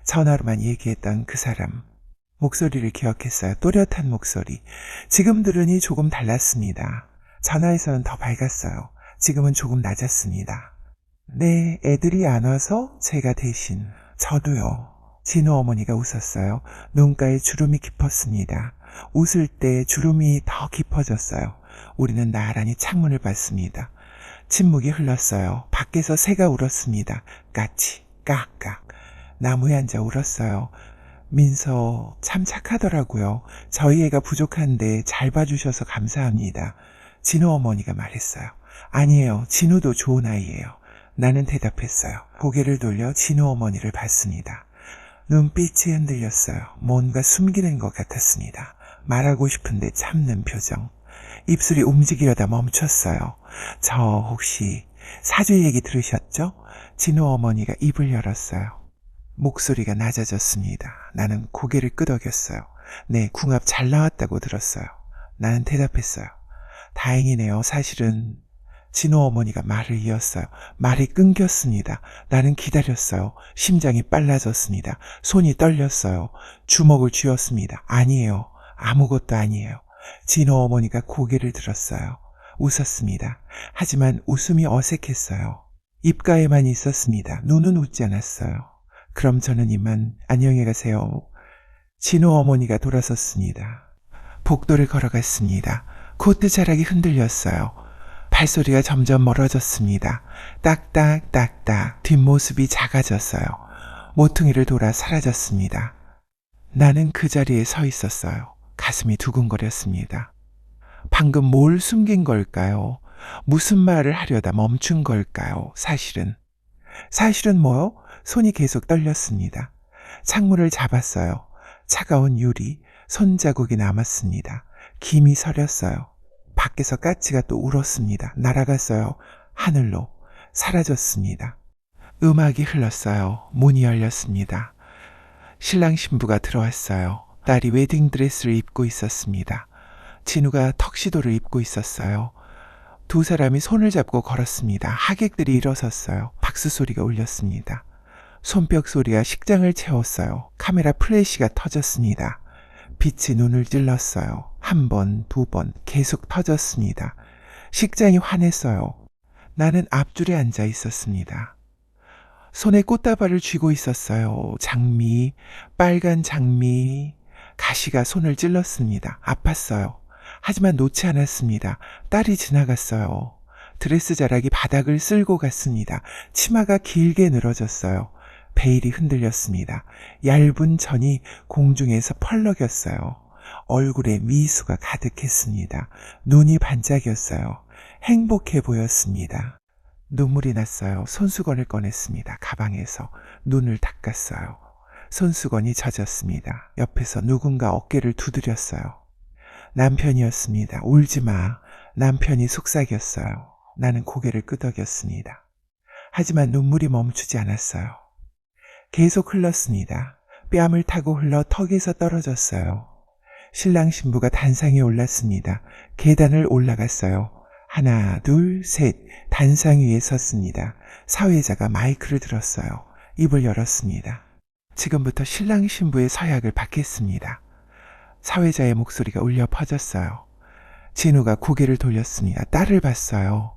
전화로만 얘기했던 그 사람. 목소리를 기억했어요. 또렷한 목소리. 지금 들으니 조금 달랐습니다. 전화에서는 더 밝았어요. 지금은 조금 낮았습니다. 네, 애들이 안 와서 제가 대신. 저도요. 진호 어머니가 웃었어요. 눈가에 주름이 깊었습니다. 웃을 때 주름이 더 깊어졌어요. 우리는 나란히 창문을 봤습니다. 침묵이 흘렀어요. 밖에서 새가 울었습니다. 까치, 깍깍. 나무에 앉아 울었어요. 민서 참 착하더라고요. 저희 애가 부족한데 잘 봐주셔서 감사합니다. 진호 어머니가 말했어요. 아니에요. 진호도 좋은 아이예요. 나는 대답했어요. 고개를 돌려 진호 어머니를 봤습니다. 눈빛이 흔들렸어요. 뭔가 숨기는 것 같았습니다. 말하고 싶은데 참는 표정. 입술이 움직이려다 멈췄어요. 저 혹시 사주 얘기 들으셨죠? 진호 어머니가 입을 열었어요. 목소리가 낮아졌습니다. 나는 고개를 끄덕였어요. 네, 궁합 잘 나왔다고 들었어요. 나는 대답했어요. 다행이네요. 사실은 진호 어머니가 말을 이었어요. 말이 끊겼습니다. 나는 기다렸어요. 심장이 빨라졌습니다. 손이 떨렸어요. 주먹을 쥐었습니다. 아니에요. 아무것도 아니에요. 진호 어머니가 고개를 들었어요. 웃었습니다. 하지만 웃음이 어색했어요. 입가에만 있었습니다. 눈은 웃지 않았어요. 그럼 저는 이만 안녕히 가세요. 진호 어머니가 돌아섰습니다. 복도를 걸어갔습니다. 코트 자락이 흔들렸어요. 발소리가 점점 멀어졌습니다. 딱딱 딱딱 뒷모습이 작아졌어요. 모퉁이를 돌아 사라졌습니다. 나는 그 자리에 서 있었어요. 가슴이 두근거렸습니다. 방금 뭘 숨긴 걸까요? 무슨 말을 하려다 멈춘 걸까요? 사실은 뭐요? 손이 계속 떨렸습니다. 창문을 잡았어요. 차가운 유리, 손자국이 남았습니다. 김이 서렸어요. 밖에서 까치가 또 울었습니다. 날아갔어요. 하늘로 사라졌습니다. 음악이 흘렀어요. 문이 열렸습니다. 신랑 신부가 들어왔어요. 딸이 웨딩드레스를 입고 있었습니다. 진우가 턱시도를 입고 있었어요. 두 사람이 손을 잡고 걸었습니다. 하객들이 일어섰어요. 박수 소리가 울렸습니다. 손뼉 소리가 식장을 채웠어요. 카메라 플래시가 터졌습니다. 빛이 눈을 찔렀어요. 한 번, 두 번 계속 터졌습니다. 식장이 환했어요. 나는 앞줄에 앉아 있었습니다. 손에 꽃다발을 쥐고 있었어요. 장미, 빨간 장미. 가시가 손을 찔렀습니다. 아팠어요. 하지만 놓지 않았습니다. 딸이 지나갔어요. 드레스 자락이 바닥을 쓸고 갔습니다. 치마가 길게 늘어졌어요. 베일이 흔들렸습니다. 얇은 천이 공중에서 펄럭였어요. 얼굴에 미소가 가득했습니다. 눈이 반짝였어요. 행복해 보였습니다. 눈물이 났어요. 손수건을 꺼냈습니다. 가방에서 눈을 닦았어요. 손수건이 젖었습니다. 옆에서 누군가 어깨를 두드렸어요. 남편이었습니다. 울지 마. 남편이 속삭였어요. 나는 고개를 끄덕였습니다. 하지만 눈물이 멈추지 않았어요. 계속 흘렀습니다. 뺨을 타고 흘러 턱에서 떨어졌어요. 신랑 신부가 단상에 올랐습니다. 계단을 올라갔어요. 하나, 둘, 셋. 단상 위에 섰습니다. 사회자가 마이크를 들었어요. 입을 열었습니다. 지금부터 신랑 신부의 서약을 받겠습니다. 사회자의 목소리가 울려 퍼졌어요. 진우가 고개를 돌렸습니다. 딸을 봤어요.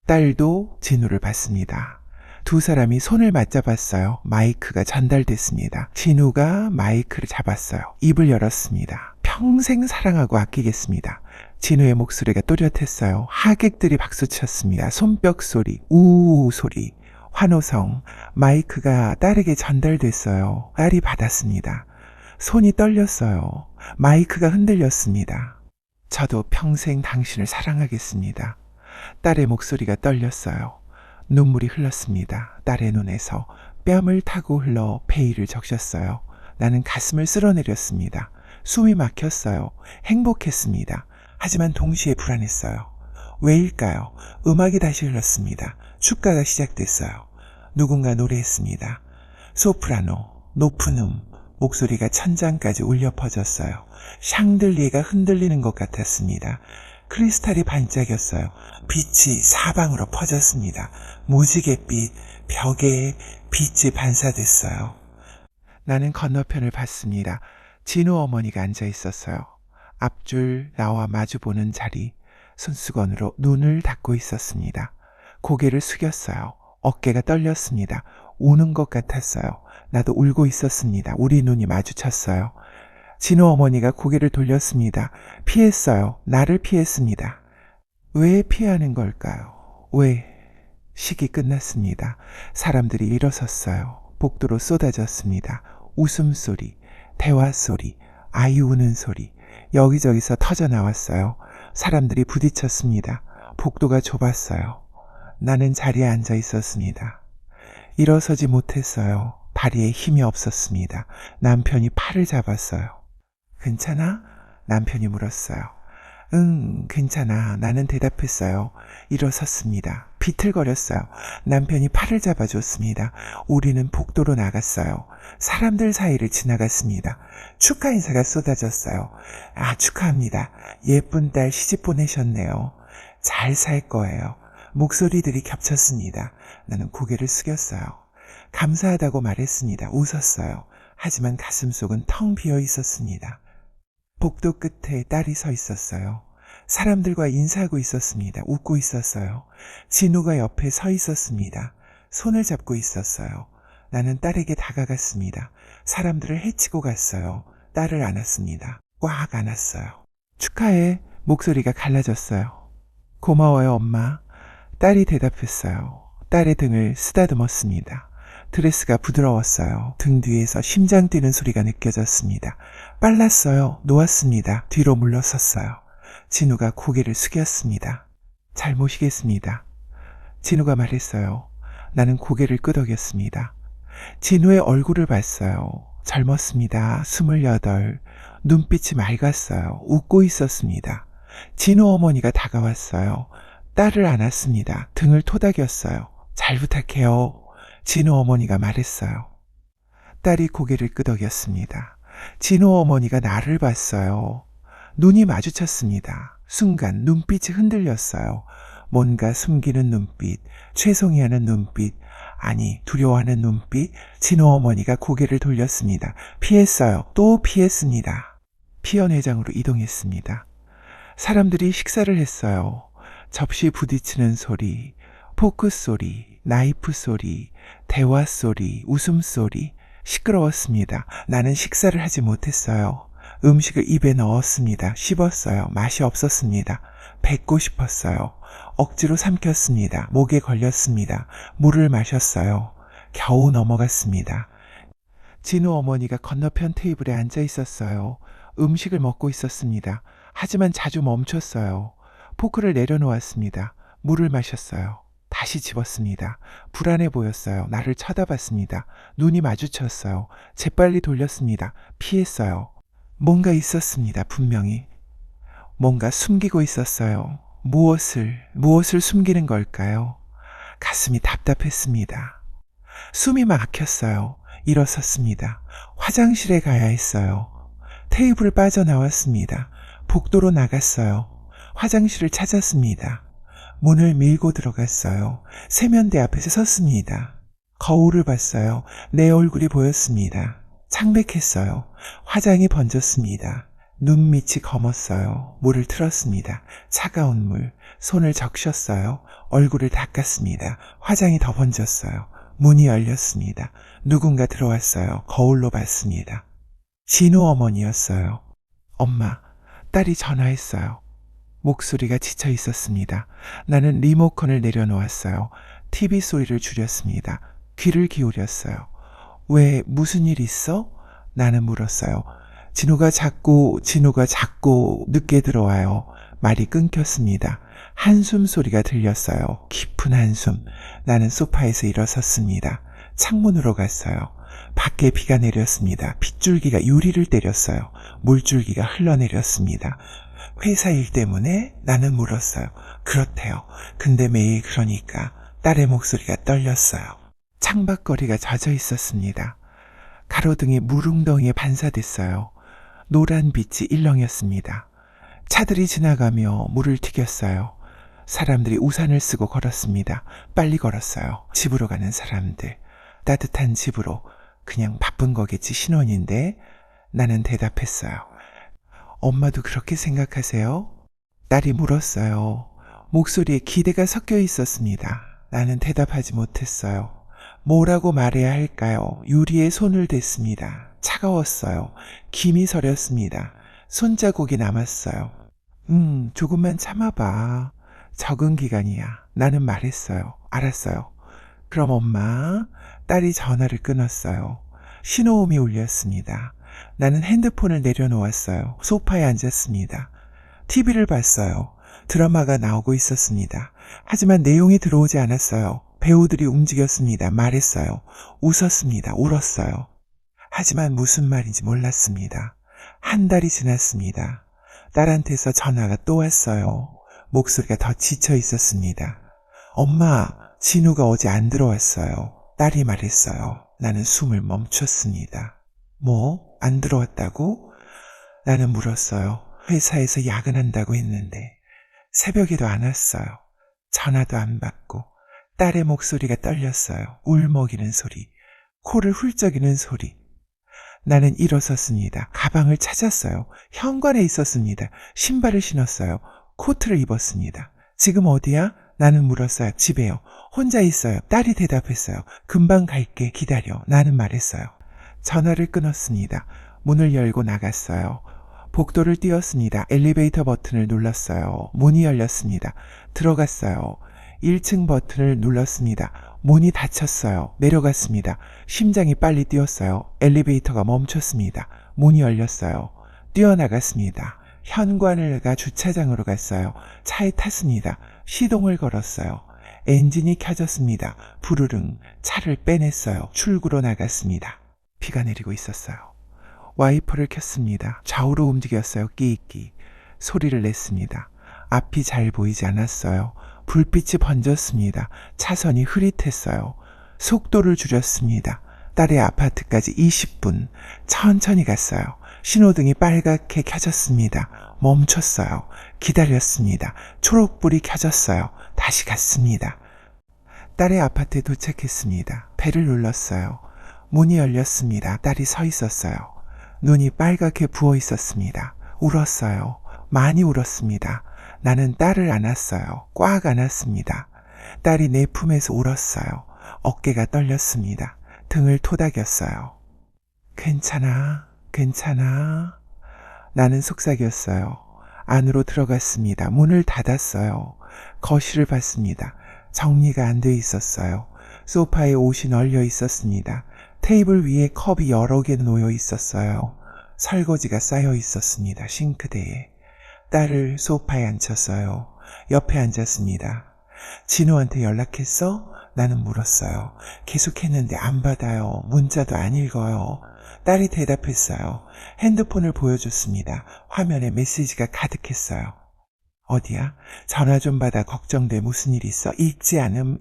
딸도 진우를 봤습니다. 두 사람이 손을 맞잡았어요. 마이크가 전달됐습니다. 진우가 마이크를 잡았어요. 입을 열었습니다. 평생 사랑하고 아끼겠습니다. 진우의 목소리가 또렷했어요. 하객들이 박수쳤습니다. 손뼉 소리, 우우 소리, 환호성. 마이크가 딸에게 전달됐어요. 딸이 받았습니다. 손이 떨렸어요. 마이크가 흔들렸습니다. 저도 평생 당신을 사랑하겠습니다. 딸의 목소리가 떨렸어요. 눈물이 흘렀습니다. 딸의 눈에서 뺨을 타고 흘러 페이를 적셨어요. 나는 가슴을 쓸어내렸습니다. 숨이 막혔어요. 행복했습니다. 하지만 동시에 불안했어요. 왜일까요? 음악이 다시 흘렀습니다. 축가가 시작됐어요. 누군가 노래했습니다. 소프라노, 높은 목소리가 천장까지 울려 퍼졌어요. 샹들리에가 흔들리는 것 같았습니다. 크리스탈이 반짝였어요. 빛이 사방으로 퍼졌습니다. 무지갯빛, 벽에 빛이 반사됐어요. 나는 건너편을 봤습니다. 진우 어머니가 앉아 있었어요. 앞줄 나와 마주보는 자리, 손수건으로 눈을 닦고 있었습니다. 고개를 숙였어요. 어깨가 떨렸습니다. 우는 것 같았어요. 나도 울고 있었습니다. 우리 눈이 마주쳤어요. 진우 어머니가 고개를 돌렸습니다. 피했어요. 나를 피했습니다. 왜 피하는 걸까요? 왜? 식이 끝났습니다. 사람들이 일어섰어요. 복도로 쏟아졌습니다. 웃음소리, 대화소리, 아이 우는 소리, 여기저기서 터져나왔어요. 사람들이 부딪혔습니다. 복도가 좁았어요. 나는 자리에 앉아 있었습니다. 일어서지 못했어요. 다리에 힘이 없었습니다. 남편이 팔을 잡았어요. 괜찮아? 남편이 물었어요. 응, 괜찮아. 나는 대답했어요. 일어섰습니다. 비틀거렸어요. 남편이 팔을 잡아줬습니다. 우리는 복도로 나갔어요. 사람들 사이를 지나갔습니다. 축하 인사가 쏟아졌어요. 아, 축하합니다. 예쁜 딸 시집 보내셨네요. 잘 살 거예요. 목소리들이 겹쳤습니다. 나는 고개를 숙였어요. 감사하다고 말했습니다. 웃었어요. 하지만 가슴속은 텅 비어 있었습니다. 복도 끝에 딸이 서 있었어요. 사람들과 인사하고 있었습니다. 웃고 있었어요. 진우가 옆에 서 있었습니다. 손을 잡고 있었어요. 나는 딸에게 다가갔습니다. 사람들을 헤치고 갔어요. 딸을 안았습니다. 꽉 안았어요. 축하해. 목소리가 갈라졌어요. 고마워요, 엄마. 딸이 대답했어요. 딸의 등을 쓰다듬었습니다. 드레스가 부드러웠어요. 등 뒤에서 심장 뛰는 소리가 느껴졌습니다. 빨랐어요. 놓았습니다. 뒤로 물러섰어요. 진우가 고개를 숙였습니다. 잘 모시겠습니다. 진우가 말했어요. 나는 고개를 끄덕였습니다. 진우의 얼굴을 봤어요. 젊었습니다. 28. 눈빛이 맑았어요. 웃고 있었습니다. 진우 어머니가 다가왔어요. 딸을 안았습니다. 등을 토닥였어요. 잘 부탁해요. 진우 어머니가 말했어요. 딸이 고개를 끄덕였습니다. 진우 어머니가 나를 봤어요. 눈이 마주쳤습니다. 순간 눈빛이 흔들렸어요. 뭔가 숨기는 눈빛, 죄송해하는 눈빛, 아니 두려워하는 눈빛. 진우 어머니가 고개를 돌렸습니다. 피했어요. 또 피했습니다. 피연회장으로 이동했습니다. 사람들이 식사를 했어요. 접시 부딪히는 소리, 포크 소리, 나이프 소리, 대화 소리, 웃음소리. 시끄러웠습니다. 나는 식사를 하지 못했어요. 음식을 입에 넣었습니다. 씹었어요. 맛이 없었습니다. 뱉고 싶었어요. 억지로 삼켰습니다. 목에 걸렸습니다. 물을 마셨어요. 겨우 넘어갔습니다. 진우 어머니가 건너편 테이블에 앉아 있었어요. 음식을 먹고 있었습니다. 하지만 자주 멈췄어요. 포크를 내려놓았습니다. 물을 마셨어요. 다시 집었습니다. 불안해 보였어요. 나를 쳐다봤습니다. 눈이 마주쳤어요. 재빨리 돌렸습니다. 피했어요. 뭔가 있었습니다. 분명히. 뭔가 숨기고 있었어요. 무엇을 숨기는 걸까요? 가슴이 답답했습니다. 숨이 막혔어요. 일어섰습니다. 화장실에 가야 했어요. 테이블을 빠져나왔습니다. 복도로 나갔어요. 화장실을 찾았습니다. 문을 밀고 들어갔어요. 세면대 앞에서 섰습니다. 거울을 봤어요. 내 얼굴이 보였습니다. 창백했어요. 화장이 번졌습니다. 눈밑이 검었어요. 물을 틀었습니다. 차가운 물. 손을 적셨어요. 얼굴을 닦았습니다. 화장이 더 번졌어요. 문이 열렸습니다. 누군가 들어왔어요. 거울로 봤습니다. 진우 어머니였어요. 엄마, 딸이 전화했어요. 목소리가 지쳐 있었습니다. 나는 리모컨을 내려놓았어요. TV 소리를 줄였습니다. 귀를 기울였어요. 왜, 무슨 일 있어? 나는 물었어요. 진우가 자꾸 늦게 들어와요. 말이 끊겼습니다. 한숨 소리가 들렸어요. 깊은 한숨. 나는 소파에서 일어섰습니다. 창문으로 갔어요. 밖에 비가 내렸습니다. 빗줄기가 유리를 때렸어요. 물줄기가 흘러내렸습니다. 회사 일 때문에? 나는 물었어요. 그렇대요. 근데 매일 그러니까. 딸의 목소리가 떨렸어요. 창밖거리가 젖어 있었습니다. 가로등이 물웅덩이에 반사됐어요. 노란 빛이 일렁였습니다. 차들이 지나가며 물을 튀겼어요. 사람들이 우산을 쓰고 걸었습니다. 빨리 걸었어요. 집으로 가는 사람들. 따뜻한 집으로. 그냥 바쁜 거겠지, 신혼인데. 나는 대답했어요. 엄마도 그렇게 생각하세요? 딸이 물었어요. 목소리에 기대가 섞여 있었습니다. 나는 대답하지 못했어요. 뭐라고 말해야 할까요? 유리에 손을 댔습니다. 차가웠어요. 김이 서렸습니다. 손자국이 남았어요. 조금만 참아봐. 적응 기간이야. 나는 말했어요. 알았어요. 그럼 엄마. 딸이 전화를 끊었어요. 신호음이 울렸습니다. 나는 핸드폰을 내려놓았어요. 소파에 앉았습니다. TV를 봤어요. 드라마가 나오고 있었습니다. 하지만 내용이 들어오지 않았어요. 배우들이 움직였습니다. 말했어요. 웃었습니다. 울었어요. 하지만 무슨 말인지 몰랐습니다. 한 달이 지났습니다. 딸한테서 전화가 또 왔어요. 목소리가 더 지쳐 있었습니다. 엄마, 진우가 어제 안 들어왔어요. 딸이 말했어요. 나는 숨을 멈췄습니다. 뭐? 안 들어왔다고? 나는 물었어요. 회사에서 야근한다고 했는데 새벽에도 안 왔어요. 전화도 안 받고. 딸의 목소리가 떨렸어요. 울먹이는 소리, 코를 훌쩍이는 소리. 나는 일어섰습니다. 가방을 찾았어요. 현관에 있었습니다. 신발을 신었어요. 코트를 입었습니다. 지금 어디야? 나는 물었어요. 집에요. 혼자 있어요. 딸이 대답했어요. 금방 갈게. 기다려. 나는 말했어요. 전화를 끊었습니다. 문을 열고 나갔어요. 복도를 뛰었습니다. 엘리베이터 버튼을 눌렀어요. 문이 열렸습니다. 들어갔어요. 1층 버튼을 눌렀습니다. 문이 닫혔어요. 내려갔습니다. 심장이 빨리 뛰었어요. 엘리베이터가 멈췄습니다. 문이 열렸어요. 뛰어나갔습니다. 현관을 주차장으로 갔어요. 차에 탔습니다. 시동을 걸었어요. 엔진이 켜졌습니다. 부르릉 차를 빼냈어요. 출구로 나갔습니다. 비가 내리고 있었어요. 와이퍼를 켰습니다. 좌우로 움직였어요. 끼익끼 소리를 냈습니다. 앞이 잘 보이지 않았어요. 불빛이 번졌습니다. 차선이 흐릿했어요. 속도를 줄였습니다. 딸의 아파트까지 20분. 천천히 갔어요. 신호등이 빨갛게 켜졌습니다. 멈췄어요. 기다렸습니다. 초록불이 켜졌어요. 다시 갔습니다. 딸의 아파트에 도착했습니다. 벨을 눌렀어요. 문이 열렸습니다. 딸이 서 있었어요. 눈이 빨갛게 부어 있었습니다. 울었어요. 많이 울었습니다. 나는 딸을 안았어요. 꽉 안았습니다. 딸이 내 품에서 울었어요. 어깨가 떨렸습니다. 등을 토닥였어요. 괜찮아, 괜찮아. 나는 속삭였어요. 안으로 들어갔습니다. 문을 닫았어요. 거실을 봤습니다. 정리가 안 돼 있었어요. 소파에 옷이 널려 있었습니다. 테이블 위에 컵이 여러 개 놓여 있었어요. 설거지가 쌓여 있었습니다. 싱크대에. 딸을 소파에 앉혔어요. 옆에 앉았습니다. 진우한테 연락했어? 나는 물었어요. 계속했는데 안 받아요. 문자도 안 읽어요. 딸이 대답했어요. 핸드폰을 보여줬습니다. 화면에 메시지가 가득했어요. 어디야? 전화 좀 받아. 걱정돼. 무슨 일 있어? 읽지 않음.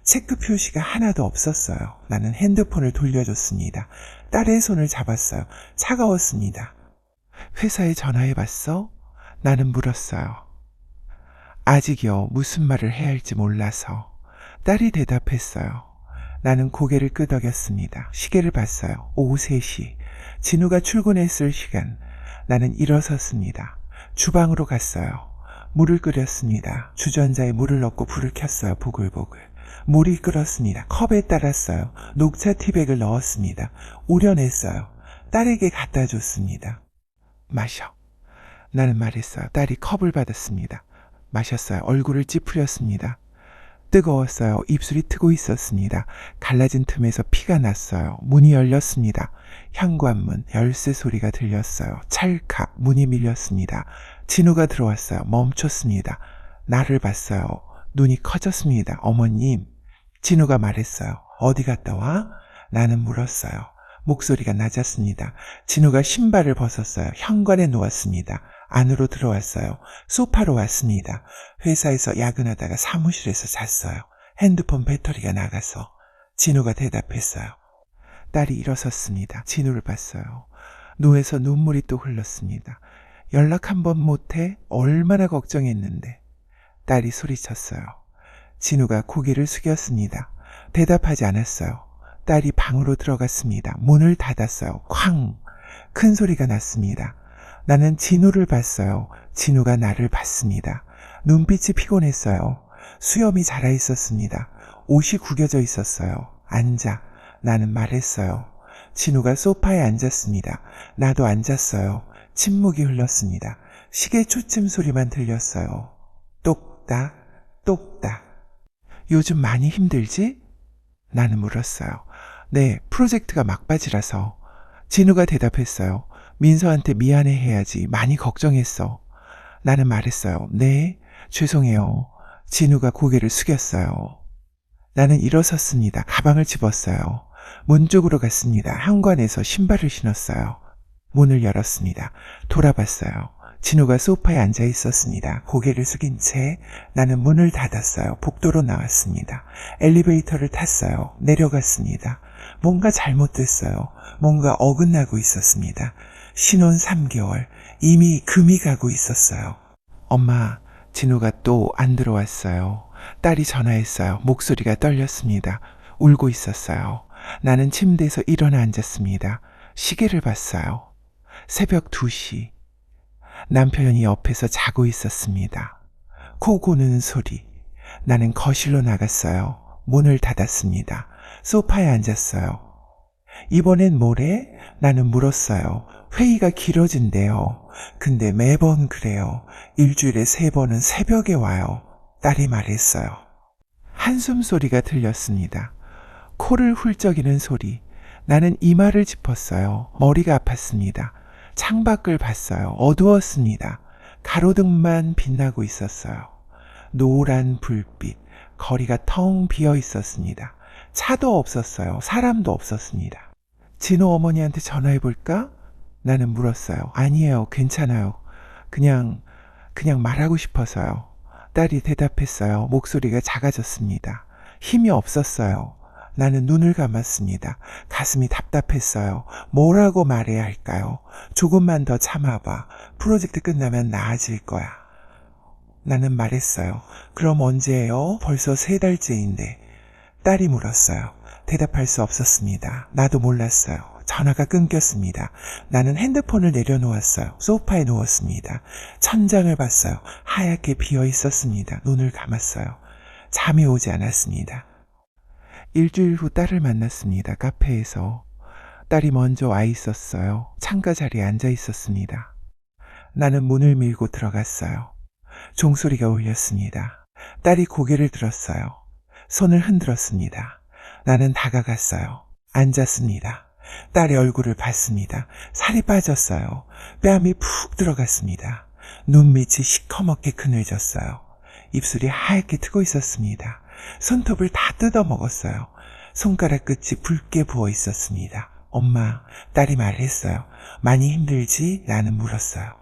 체크 표시가 하나도 없었어요. 나는 핸드폰을 돌려줬습니다. 딸의 손을 잡았어요. 차가웠습니다. 회사에 전화해봤어? 나는 물었어요. 아직이요. 무슨 말을 해야 할지 몰라서. 딸이 대답했어요. 나는 고개를 끄덕였습니다. 시계를 봤어요. 오후 3시. 진우가 출근했을 시간. 나는 일어섰습니다. 주방으로 갔어요. 물을 끓였습니다. 주전자에 물을 넣고 불을 켰어요. 보글보글. 물이 끓었습니다. 컵에 따랐어요. 녹차 티백을 넣었습니다. 우려냈어요. 딸에게 갖다 줬습니다. 마셔. 나는 말했어요. 딸이 컵을 받았습니다. 마셨어요. 얼굴을 찌푸렸습니다. 뜨거웠어요. 입술이 트고 있었습니다. 갈라진 틈에서 피가 났어요. 문이 열렸습니다. 현관문, 열쇠 소리가 들렸어요. 찰칵 문이 밀렸습니다. 진우가 들어왔어요. 멈췄습니다. 나를 봤어요. 눈이 커졌습니다. 어머님. 진우가 말했어요. 어디 갔다 와? 나는 물었어요. 목소리가 낮았습니다. 진우가 신발을 벗었어요. 현관에 누웠습니다. 안으로 들어왔어요. 소파로 왔습니다. 회사에서 야근하다가 사무실에서 잤어요. 핸드폰 배터리가 나가서. 진우가 대답했어요. 딸이 일어섰습니다. 진우를 봤어요. 누워서 눈물이 또 흘렀습니다. 연락 한 번 못해? 얼마나 걱정했는데. 딸이 소리쳤어요. 진우가 고개를 숙였습니다. 대답하지 않았어요. 딸이 방으로 들어갔습니다. 문을 닫았어요. 쾅! 큰 소리가 났습니다. 나는 진우를 봤어요. 진우가 나를 봤습니다. 눈빛이 피곤했어요. 수염이 자라 있었습니다. 옷이 구겨져 있었어요. 앉아. 나는 말했어요. 진우가 소파에 앉았습니다. 나도 앉았어요. 침묵이 흘렀습니다. 시계 초침 소리만 들렸어요. 똑딱, 똑딱. 요즘 많이 힘들지? 나는 물었어요. 네, 프로젝트가 막바지라서. 진우가 대답했어요. 민서한테 미안해 해야지. 많이 걱정했어. 나는 말했어요. 네, 죄송해요. 진우가 고개를 숙였어요. 나는 일어섰습니다. 가방을 집었어요. 문 쪽으로 갔습니다. 현관에서 신발을 신었어요. 문을 열었습니다. 돌아봤어요. 진우가 소파에 앉아 있었습니다. 고개를 숙인 채 나는 문을 닫았어요. 복도로 나왔습니다. 엘리베이터를 탔어요. 내려갔습니다. 뭔가 잘못됐어요. 뭔가 어긋나고 있었습니다. 신혼 3개월, 이미 금이 가고 있었어요. 엄마, 진우가 또 안 들어왔어요. 딸이 전화했어요. 목소리가 떨렸습니다. 울고 있었어요. 나는 침대에서 일어나 앉았습니다. 시계를 봤어요. 새벽 2시. 남편이 옆에서 자고 있었습니다. 코 고는 소리. 나는 거실로 나갔어요. 문을 닫았습니다. 소파에 앉았어요. 이번엔 뭐래? 나는 물었어요. 회의가 길어진대요. 근데 매번 그래요. 일주일에 3번은 새벽에 와요. 딸이 말했어요. 한숨 소리가 들렸습니다. 코를 훌쩍이는 소리. 나는 이마를 짚었어요. 머리가 아팠습니다. 창밖을 봤어요. 어두웠습니다. 가로등만 빛나고 있었어요. 노란 불빛. 거리가 텅 비어 있었습니다. 차도 없었어요. 사람도 없었습니다. 진호 어머니한테 전화해볼까? 나는 물었어요. 아니에요. 괜찮아요. 그냥 말하고 싶어서요. 딸이 대답했어요. 목소리가 작아졌습니다. 힘이 없었어요. 나는 눈을 감았습니다. 가슴이 답답했어요. 뭐라고 말해야 할까요? 조금만 더 참아봐. 프로젝트 끝나면 나아질 거야. 나는 말했어요. 그럼 언제예요? 벌써 3달째인데. 딸이 물었어요. 대답할 수 없었습니다. 나도 몰랐어요. 전화가 끊겼습니다. 나는 핸드폰을 내려놓았어요. 소파에 누웠습니다. 천장을 봤어요. 하얗게 비어 있었습니다. 눈을 감았어요. 잠이 오지 않았습니다. 일주일 후 딸을 만났습니다. 카페에서. 딸이 먼저 와 있었어요. 창가 자리에 앉아 있었습니다. 나는 문을 밀고 들어갔어요. 종소리가 울렸습니다. 딸이 고개를 들었어요. 손을 흔들었습니다. 나는 다가갔어요. 앉았습니다. 딸의 얼굴을 봤습니다. 살이 빠졌어요. 뺨이 푹 들어갔습니다. 눈밑이 시커멓게 그늘졌어요. 입술이 하얗게 트고 있었습니다. 손톱을 다 뜯어먹었어요. 손가락 끝이 붉게 부어 있었습니다. 엄마, 딸이 말했어요. 많이 힘들지? 라는 물었어요.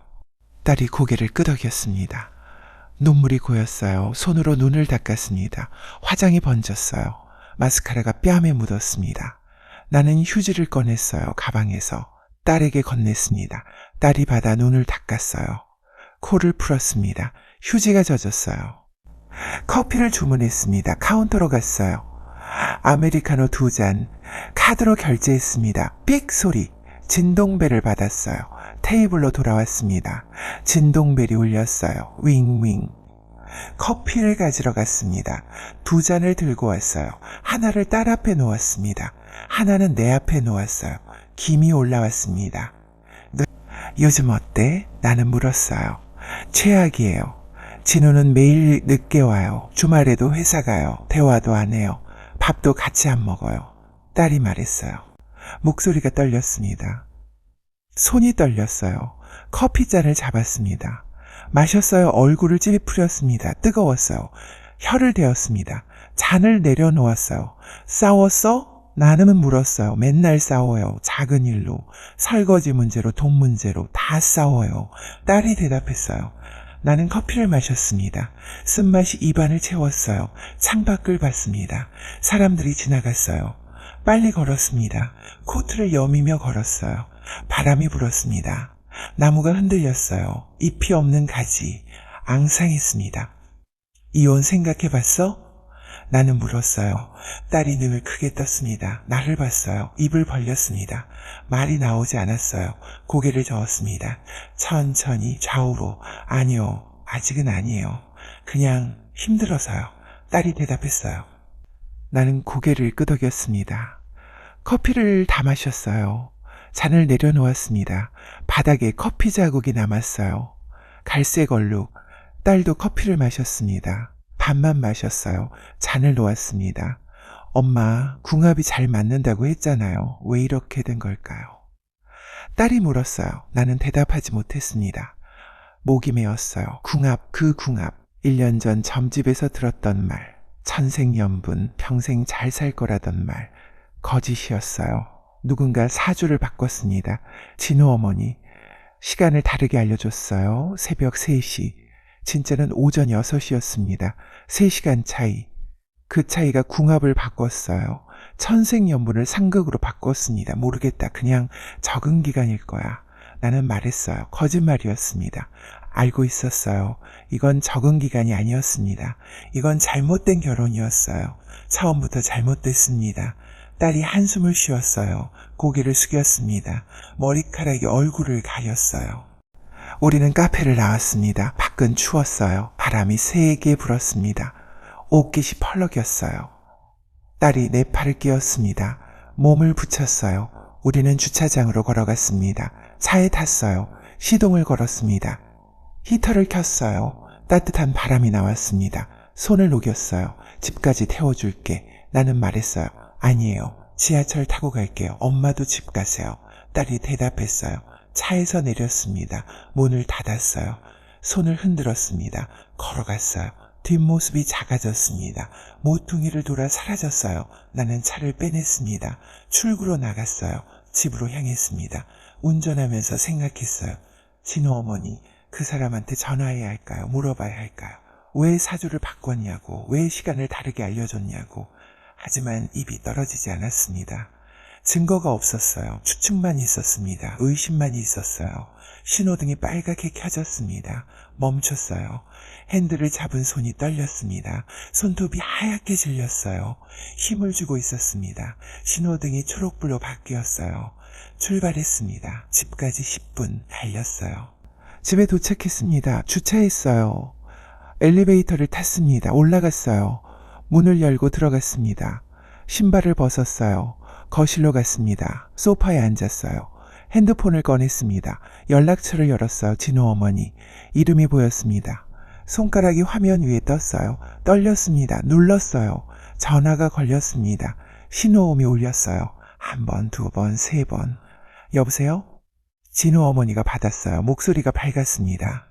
딸이 고개를 끄덕였습니다. 눈물이 고였어요. 손으로 눈을 닦았습니다. 화장이 번졌어요. 마스카라가 뺨에 묻었습니다. 나는 휴지를 꺼냈어요. 가방에서. 딸에게 건넸습니다. 딸이 받아 눈을 닦았어요. 코를 풀었습니다. 휴지가 젖었어요. 커피를 주문했습니다. 카운터로 갔어요. 아메리카노 2잔. 카드로 결제했습니다. 삑 소리. 진동벨을 받았어요. 테이블로 돌아왔습니다. 진동벨이 울렸어요. 윙윙. 커피를 가지러 갔습니다. 2잔을 들고 왔어요. 하나를 딸 앞에 놓았습니다. 하나는 내 앞에 놓았어요. 김이 올라왔습니다. 너 요즘 어때? 나는 물었어요. 최악이에요. 진우는 매일 늦게 와요. 주말에도 회사 가요. 대화도 안 해요. 밥도 같이 안 먹어요. 딸이 말했어요. 목소리가 떨렸습니다. 손이 떨렸어요. 커피잔을 잡았습니다. 마셨어요. 얼굴을 찌푸렸습니다. 뜨거웠어요. 혀를 대었습니다. 잔을 내려놓았어요. 싸웠어? 나는 물었어요. 맨날 싸워요. 작은 일로. 설거지 문제로, 돈 문제로 다 싸워요. 딸이 대답했어요. 나는 커피를 마셨습니다. 쓴맛이 입안을 채웠어요. 창밖을 봤습니다. 사람들이 지나갔어요. 빨리 걸었습니다. 코트를 여미며 걸었어요. 바람이 불었습니다. 나무가 흔들렸어요. 잎이 없는 가지. 앙상했습니다. 이혼 생각해봤어? 나는 물었어요. 딸이 눈을 크게 떴습니다. 나를 봤어요. 입을 벌렸습니다. 말이 나오지 않았어요. 고개를 저었습니다. 천천히 좌우로. 아니요, 아직은 아니에요. 그냥 힘들어서요. 딸이 대답했어요. 나는 고개를 끄덕였습니다. 커피를 다 마셨어요. 잔을 내려놓았습니다. 바닥에 커피 자국이 남았어요. 갈색 얼룩. 딸도 커피를 마셨습니다. 반만 마셨어요. 잔을 놓았습니다. 엄마, 궁합이 잘 맞는다고 했잖아요. 왜 이렇게 된 걸까요? 딸이 물었어요. 나는 대답하지 못했습니다. 목이 메었어요. 궁합, 그 궁합. 1년 전 점집에서 들었던 말. 천생연분, 평생 잘 살 거라던 말. 거짓이었어요. 누군가 사주를 바꿨습니다. 진우 어머니. 시간을 다르게 알려줬어요. 새벽 3시. 진짜는 오전 6시였습니다. 3시간 차이. 그 차이가 궁합을 바꿨어요. 천생연분을 상극으로 바꿨습니다. 모르겠다. 그냥 적응 기간일 거야. 나는 말했어요. 거짓말이었습니다. 알고 있었어요. 이건 적응 기간이 아니었습니다. 이건 잘못된 결혼이었어요. 처음부터 잘못됐습니다. 딸이 한숨을 쉬었어요. 고개를 숙였습니다. 머리카락이 얼굴을 가렸어요. 우리는 카페를 나왔습니다. 밖은 추웠어요. 바람이 세게 불었습니다. 옷깃이 펄럭였어요. 딸이 내 팔을 끼웠습니다. 몸을 붙였어요. 우리는 주차장으로 걸어갔습니다. 차에 탔어요. 시동을 걸었습니다. 히터를 켰어요. 따뜻한 바람이 나왔습니다. 손을 녹였어요. 집까지 태워줄게. 나는 말했어요. 아니에요. 지하철 타고 갈게요. 엄마도 집 가세요. 딸이 대답했어요. 차에서 내렸습니다. 문을 닫았어요. 손을 흔들었습니다. 걸어갔어요. 뒷모습이 작아졌습니다. 모퉁이를 돌아 사라졌어요. 나는 차를 빼냈습니다. 출구로 나갔어요. 집으로 향했습니다. 운전하면서 생각했어요. 진우 어머니, 그 사람한테 전화해야 할까요? 물어봐야 할까요? 왜 사주를 바꿨냐고, 왜 시간을 다르게 알려줬냐고. 하지만 입이 떨어지지 않았습니다. 증거가 없었어요. 추측만 있었습니다. 의심만 있었어요. 신호등이 빨갛게 켜졌습니다. 멈췄어요. 핸들을 잡은 손이 떨렸습니다. 손톱이 하얗게 질렸어요. 힘을 주고 있었습니다. 신호등이 초록불로 바뀌었어요. 출발했습니다. 집까지 10분 달렸어요. 집에 도착했습니다. 주차했어요. 엘리베이터를 탔습니다. 올라갔어요. 문을 열고 들어갔습니다. 신발을 벗었어요. 거실로 갔습니다. 소파에 앉았어요. 핸드폰을 꺼냈습니다. 연락처를 열었어요. 진우 어머니. 이름이 보였습니다. 손가락이 화면 위에 떴어요. 떨렸습니다. 눌렀어요. 전화가 걸렸습니다. 신호음이 울렸어요. 한 번, 두 번, 세 번. 여보세요? 진우 어머니가 받았어요. 목소리가 밝았습니다.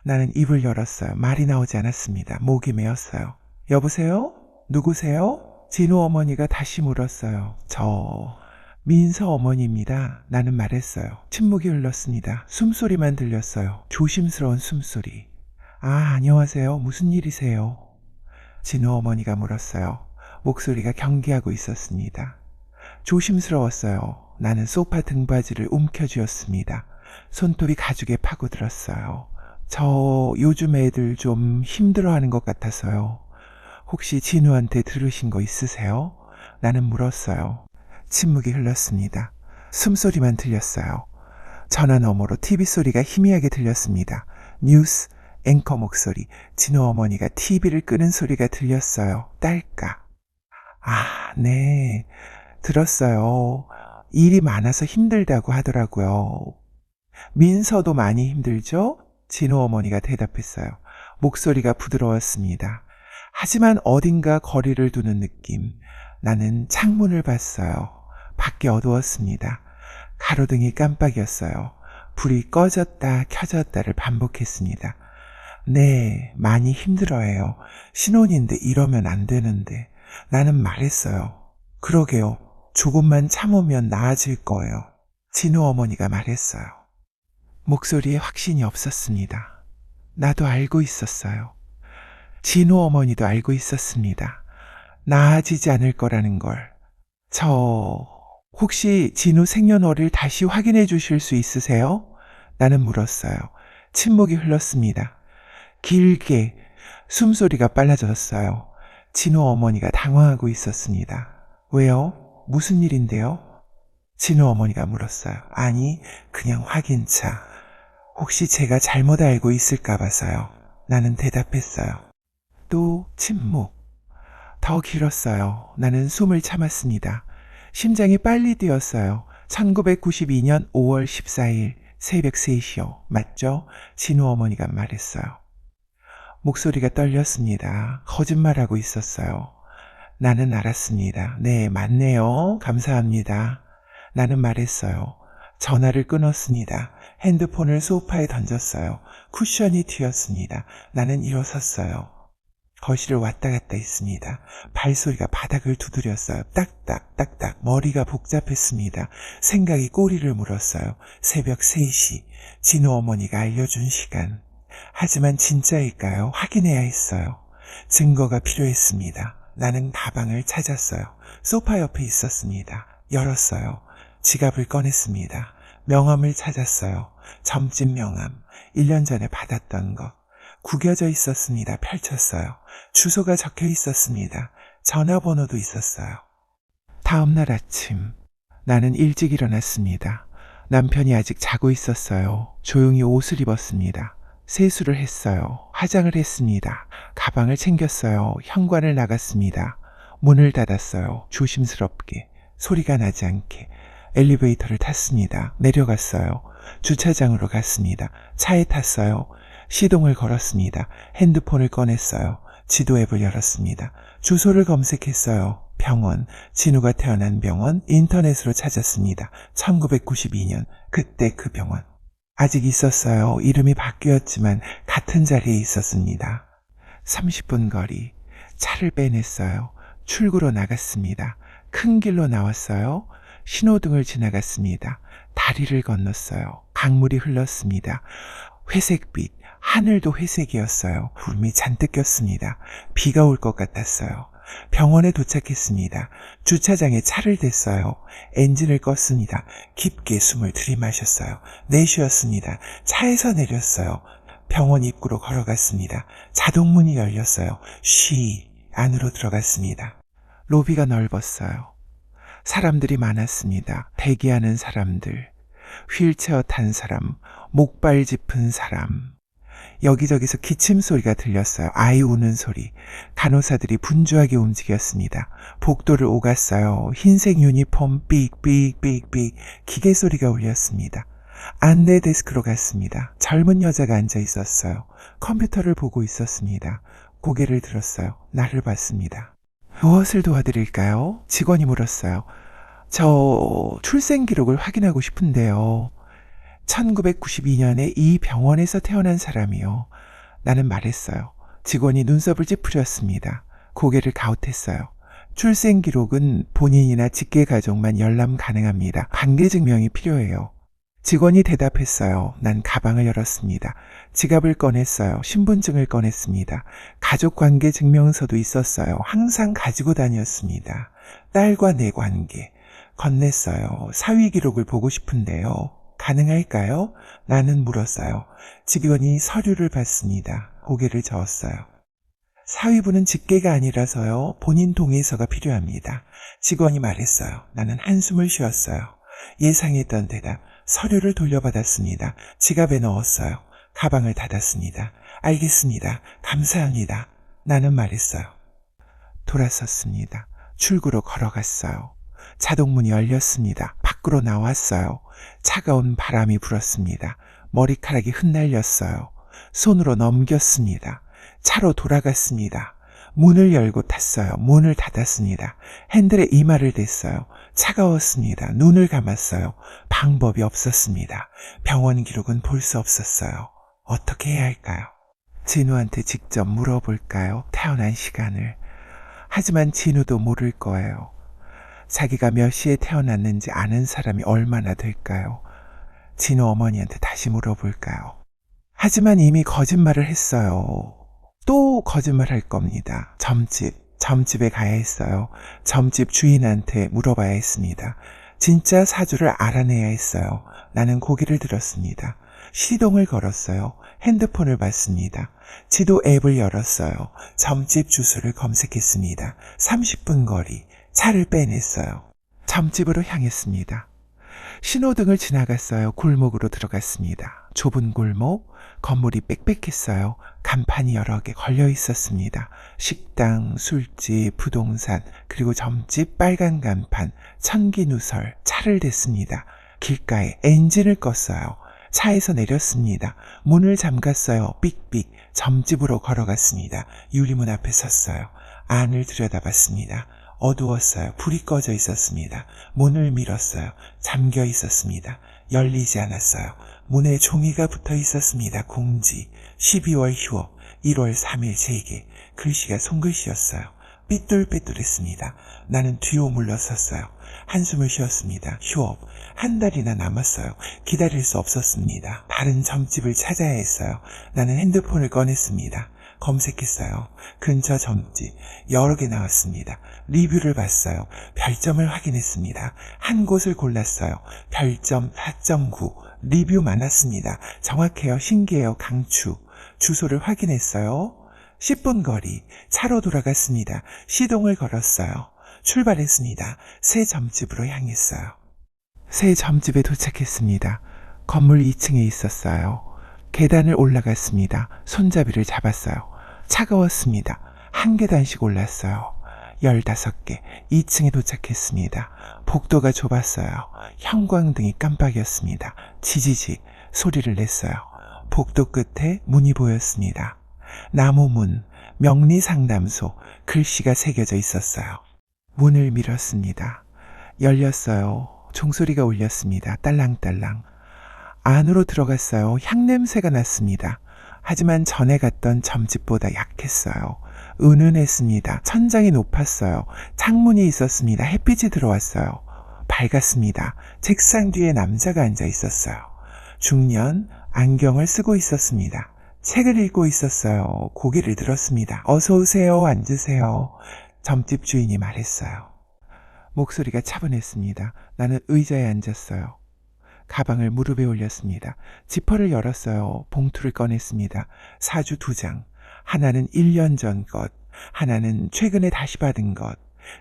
나는 입을 열었어요. 말이 나오지 않았습니다. 목이 메었어요. 여보세요? 누구세요? 진우 어머니가 다시 물었어요. 저 민서 어머니입니다. 나는 말했어요. 침묵이 흘렀습니다. 숨소리만 들렸어요. 조심스러운 숨소리. 아, 안녕하세요. 무슨 일이세요? 진우 어머니가 물었어요. 목소리가 경계하고 있었습니다. 조심스러웠어요. 나는 소파 등받이를 움켜쥐었습니다. 손톱이 가죽에 파고들었어요. 저 요즘 애들 좀 힘들어하는 것 같아서요. 혹시 진우한테 들으신 거 있으세요? 나는 물었어요. 침묵이 흘렀습니다. 숨소리만 들렸어요. 전화 너머로 TV 소리가 희미하게 들렸습니다. 뉴스 앵커 목소리. 진우 어머니가 TV를 끄는 소리가 들렸어요. 딸까? 아, 네. 들었어요. 일이 많아서 힘들다고 하더라고요. 민서도 많이 힘들죠? 진우 어머니가 대답했어요. 목소리가 부드러웠습니다. 하지만 어딘가 거리를 두는 느낌. 나는 창문을 봤어요. 밖이 어두웠습니다. 가로등이 깜빡이었어요. 불이 꺼졌다 켜졌다를 반복했습니다. 네, 많이 힘들어해요. 신혼인데 이러면 안 되는데. 나는 말했어요. 그러게요. 조금만 참으면 나아질 거예요. 진우 어머니가 말했어요. 목소리에 확신이 없었습니다. 나도 알고 있었어요. 진우 어머니도 알고 있었습니다. 나아지지 않을 거라는 걸. 저 혹시 진우 생년월일 다시 확인해 주실 수 있으세요? 나는 물었어요. 침묵이 흘렀습니다. 길게 숨소리가 빨라졌어요. 진우 어머니가 당황하고 있었습니다. 왜요? 무슨 일인데요? 진우 어머니가 물었어요. 아니, 그냥 확인차. 혹시 제가 잘못 알고 있을까 봐서요. 나는 대답했어요. 또 침묵. 더 길었어요. 나는 숨을 참았습니다. 심장이 빨리 뛰었어요. 1992년 5월 14일 새벽 3시요. 맞죠? 진우 어머니가 말했어요. 목소리가 떨렸습니다. 거짓말하고 있었어요. 나는 알았습니다. 네, 맞네요. 감사합니다. 나는 말했어요. 전화를 끊었습니다. 핸드폰을 소파에 던졌어요. 쿠션이 튀었습니다. 나는 일어섰어요. 거실을 왔다 갔다 했습니다. 발소리가 바닥을 두드렸어요. 딱딱 딱딱. 머리가 복잡했습니다. 생각이 꼬리를 물었어요. 새벽 3시. 진우 어머니가 알려준 시간. 하지만 진짜일까요? 확인해야 했어요. 증거가 필요했습니다. 나는 가방을 찾았어요. 소파 옆에 있었습니다. 열었어요. 지갑을 꺼냈습니다. 명함을 찾았어요. 점집 명함. 1년 전에 받았던 거. 구겨져 있었습니다. 펼쳤어요. 주소가 적혀 있었습니다. 전화번호도 있었어요. 다음 날 아침, 나는 일찍 일어났습니다. 남편이 아직 자고 있었어요. 조용히 옷을 입었습니다. 세수를 했어요. 화장을 했습니다. 가방을 챙겼어요. 현관을 나갔습니다. 문을 닫았어요. 조심스럽게. 소리가 나지 않게. 엘리베이터를 탔습니다. 내려갔어요. 주차장으로 갔습니다. 차에 탔어요. 시동을 걸었습니다. 핸드폰을 꺼냈어요. 지도 앱을 열었습니다. 주소를 검색했어요. 병원, 진우가 태어난 병원, 인터넷으로 찾았습니다. 1992년, 그때 그 병원. 아직 있었어요. 이름이 바뀌었지만 같은 자리에 있었습니다. 30분 거리, 차를 빼냈어요. 출구로 나갔습니다. 큰 길로 나왔어요. 신호등을 지나갔습니다. 다리를 건넜어요. 강물이 흘렀습니다. 회색빛, 하늘도 회색이었어요. 구름이 잔뜩 꼈습니다. 비가 올 것 같았어요. 병원에 도착했습니다. 주차장에 차를 댔어요. 엔진을 껐습니다. 깊게 숨을 들이마셨어요. 내쉬었습니다. 차에서 내렸어요. 병원 입구로 걸어갔습니다. 자동문이 열렸어요. 쉬 안으로 들어갔습니다. 로비가 넓었어요. 사람들이 많았습니다. 대기하는 사람들, 휠체어 탄 사람, 목발 짚은 사람. 여기저기서 기침 소리가 들렸어요. 아이 우는 소리. 간호사들이 분주하게 움직였습니다. 복도를 오갔어요. 흰색 유니폼 삑삑삑삑 기계 소리가 울렸습니다. 안내 데스크로 갔습니다. 젊은 여자가 앉아 있었어요. 컴퓨터를 보고 있었습니다. 고개를 들었어요. 나를 봤습니다. 무엇을 도와드릴까요? 직원이 물었어요. 저 출생 기록을 확인하고 싶은데요. 1992년에 이 병원에서 태어난 사람이요. 나는 말했어요. 직원이 눈썹을 찌푸렸습니다. 고개를 가웃했어요. 출생 기록은 본인이나 직계 가족만 열람 가능합니다. 관계 증명이 필요해요. 직원이 대답했어요. 난 가방을 열었습니다. 지갑을 꺼냈어요. 신분증을 꺼냈습니다. 가족관계 증명서도 있었어요. 항상 가지고 다녔습니다. 딸과 내 관계. 건넸어요. 사위 기록을 보고 싶은데요. 가능할까요? 나는 물었어요. 직원이 서류를 봤습니다. 고개를 저었어요. 사위분은 직계가 아니라서요. 본인 동의서가 필요합니다. 직원이 말했어요. 나는 한숨을 쉬었어요. 예상했던 대답. 서류를 돌려받았습니다. 지갑에 넣었어요. 가방을 닫았습니다. 알겠습니다. 감사합니다. 나는 말했어요. 돌아섰습니다. 출구로 걸어갔어요. 자동문이 열렸습니다. 밖으로 나왔어요. 차가운 바람이 불었습니다. 머리카락이 흩날렸어요. 손으로 넘겼습니다. 차로 돌아갔습니다. 문을 열고 탔어요. 문을 닫았습니다. 핸들에 이마를 댔어요. 차가웠습니다. 눈을 감았어요. 방법이 없었습니다. 병원 기록은 볼 수 없었어요. 어떻게 해야 할까요? 진우한테 직접 물어볼까요? 태어난 시간을. 하지만 진우도 모를 거예요. 자기가 몇 시에 태어났는지 아는 사람이 얼마나 될까요? 진우 어머니한테 다시 물어볼까요? 하지만 이미 거짓말을 했어요. 또 거짓말할 겁니다. 점집에 가야 했어요. 점집 주인한테 물어봐야 했습니다. 진짜 사주를 알아내야 했어요. 나는 고개를 들었습니다. 시동을 걸었어요. 핸드폰을 봤습니다. 지도 앱을 열었어요. 점집 주소를 검색했습니다. 30분 거리. 차를 빼냈어요. 점집으로 향했습니다. 신호등을 지나갔어요. 골목으로 들어갔습니다. 좁은 골목, 건물이 빽빽했어요. 간판이 여러 개 걸려 있었습니다. 식당, 술집, 부동산, 그리고 점집 빨간 간판, 천기누설, 차를 댔습니다. 길가에 엔진을 껐어요. 차에서 내렸습니다. 문을 잠갔어요. 삑삑. 점집으로 걸어갔습니다. 유리문 앞에 섰어요. 안을 들여다봤습니다. 어두웠어요. 불이 꺼져 있었습니다. 문을 밀었어요. 잠겨 있었습니다. 열리지 않았어요. 문에 종이가 붙어 있었습니다. 공지. 12월 휴업. 1월 3일 재개. 글씨가 손글씨였어요. 삐뚤빼뚤했습니다. 나는 뒤로 물러섰어요. 한숨을 쉬었습니다. 휴업. 한 달이나 남았어요. 기다릴 수 없었습니다. 다른 점집을 찾아야 했어요. 나는 핸드폰을 꺼냈습니다. 검색했어요. 근처 점집 여러 개 나왔습니다. 리뷰를 봤어요. 별점을 확인했습니다. 한 곳을 골랐어요. 별점 4.9. 리뷰 많았습니다. 정확해요. 신기해요. 강추. 주소를 확인했어요. 10분 거리. 차로 돌아갔습니다. 시동을 걸었어요. 출발했습니다. 새 점집으로 향했어요. 새 점집에 도착했습니다. 건물 2층에 있었어요. 계단을 올라갔습니다. 손잡이를 잡았어요. 차가웠습니다. 한 계단씩 올랐어요. 15개. 2층에 도착했습니다. 복도가 좁았어요. 형광등이 깜빡이었습니다. 지지직 소리를 냈어요. 복도 끝에 문이 보였습니다. 나무문, 명리상담소, 글씨가 새겨져 있었어요. 문을 밀었습니다. 열렸어요. 종소리가 울렸습니다. 딸랑딸랑. 안으로 들어갔어요. 향냄새가 났습니다. 하지만 전에 갔던 점집보다 약했어요. 은은했습니다. 천장이 높았어요. 창문이 있었습니다. 햇빛이 들어왔어요. 밝았습니다. 책상 뒤에 남자가 앉아 있었어요. 중년, 안경을 쓰고 있었습니다. 책을 읽고 있었어요. 고개를 들었습니다. 어서 오세요. 앉으세요. 점집 주인이 말했어요. 목소리가 차분했습니다. 나는 의자에 앉았어요. 가방을 무릎에 올렸습니다. 지퍼를 열었어요. 봉투를 꺼냈습니다. 사주 2장. 하나는 1년 전 것, 하나는 최근에 다시 받은 것.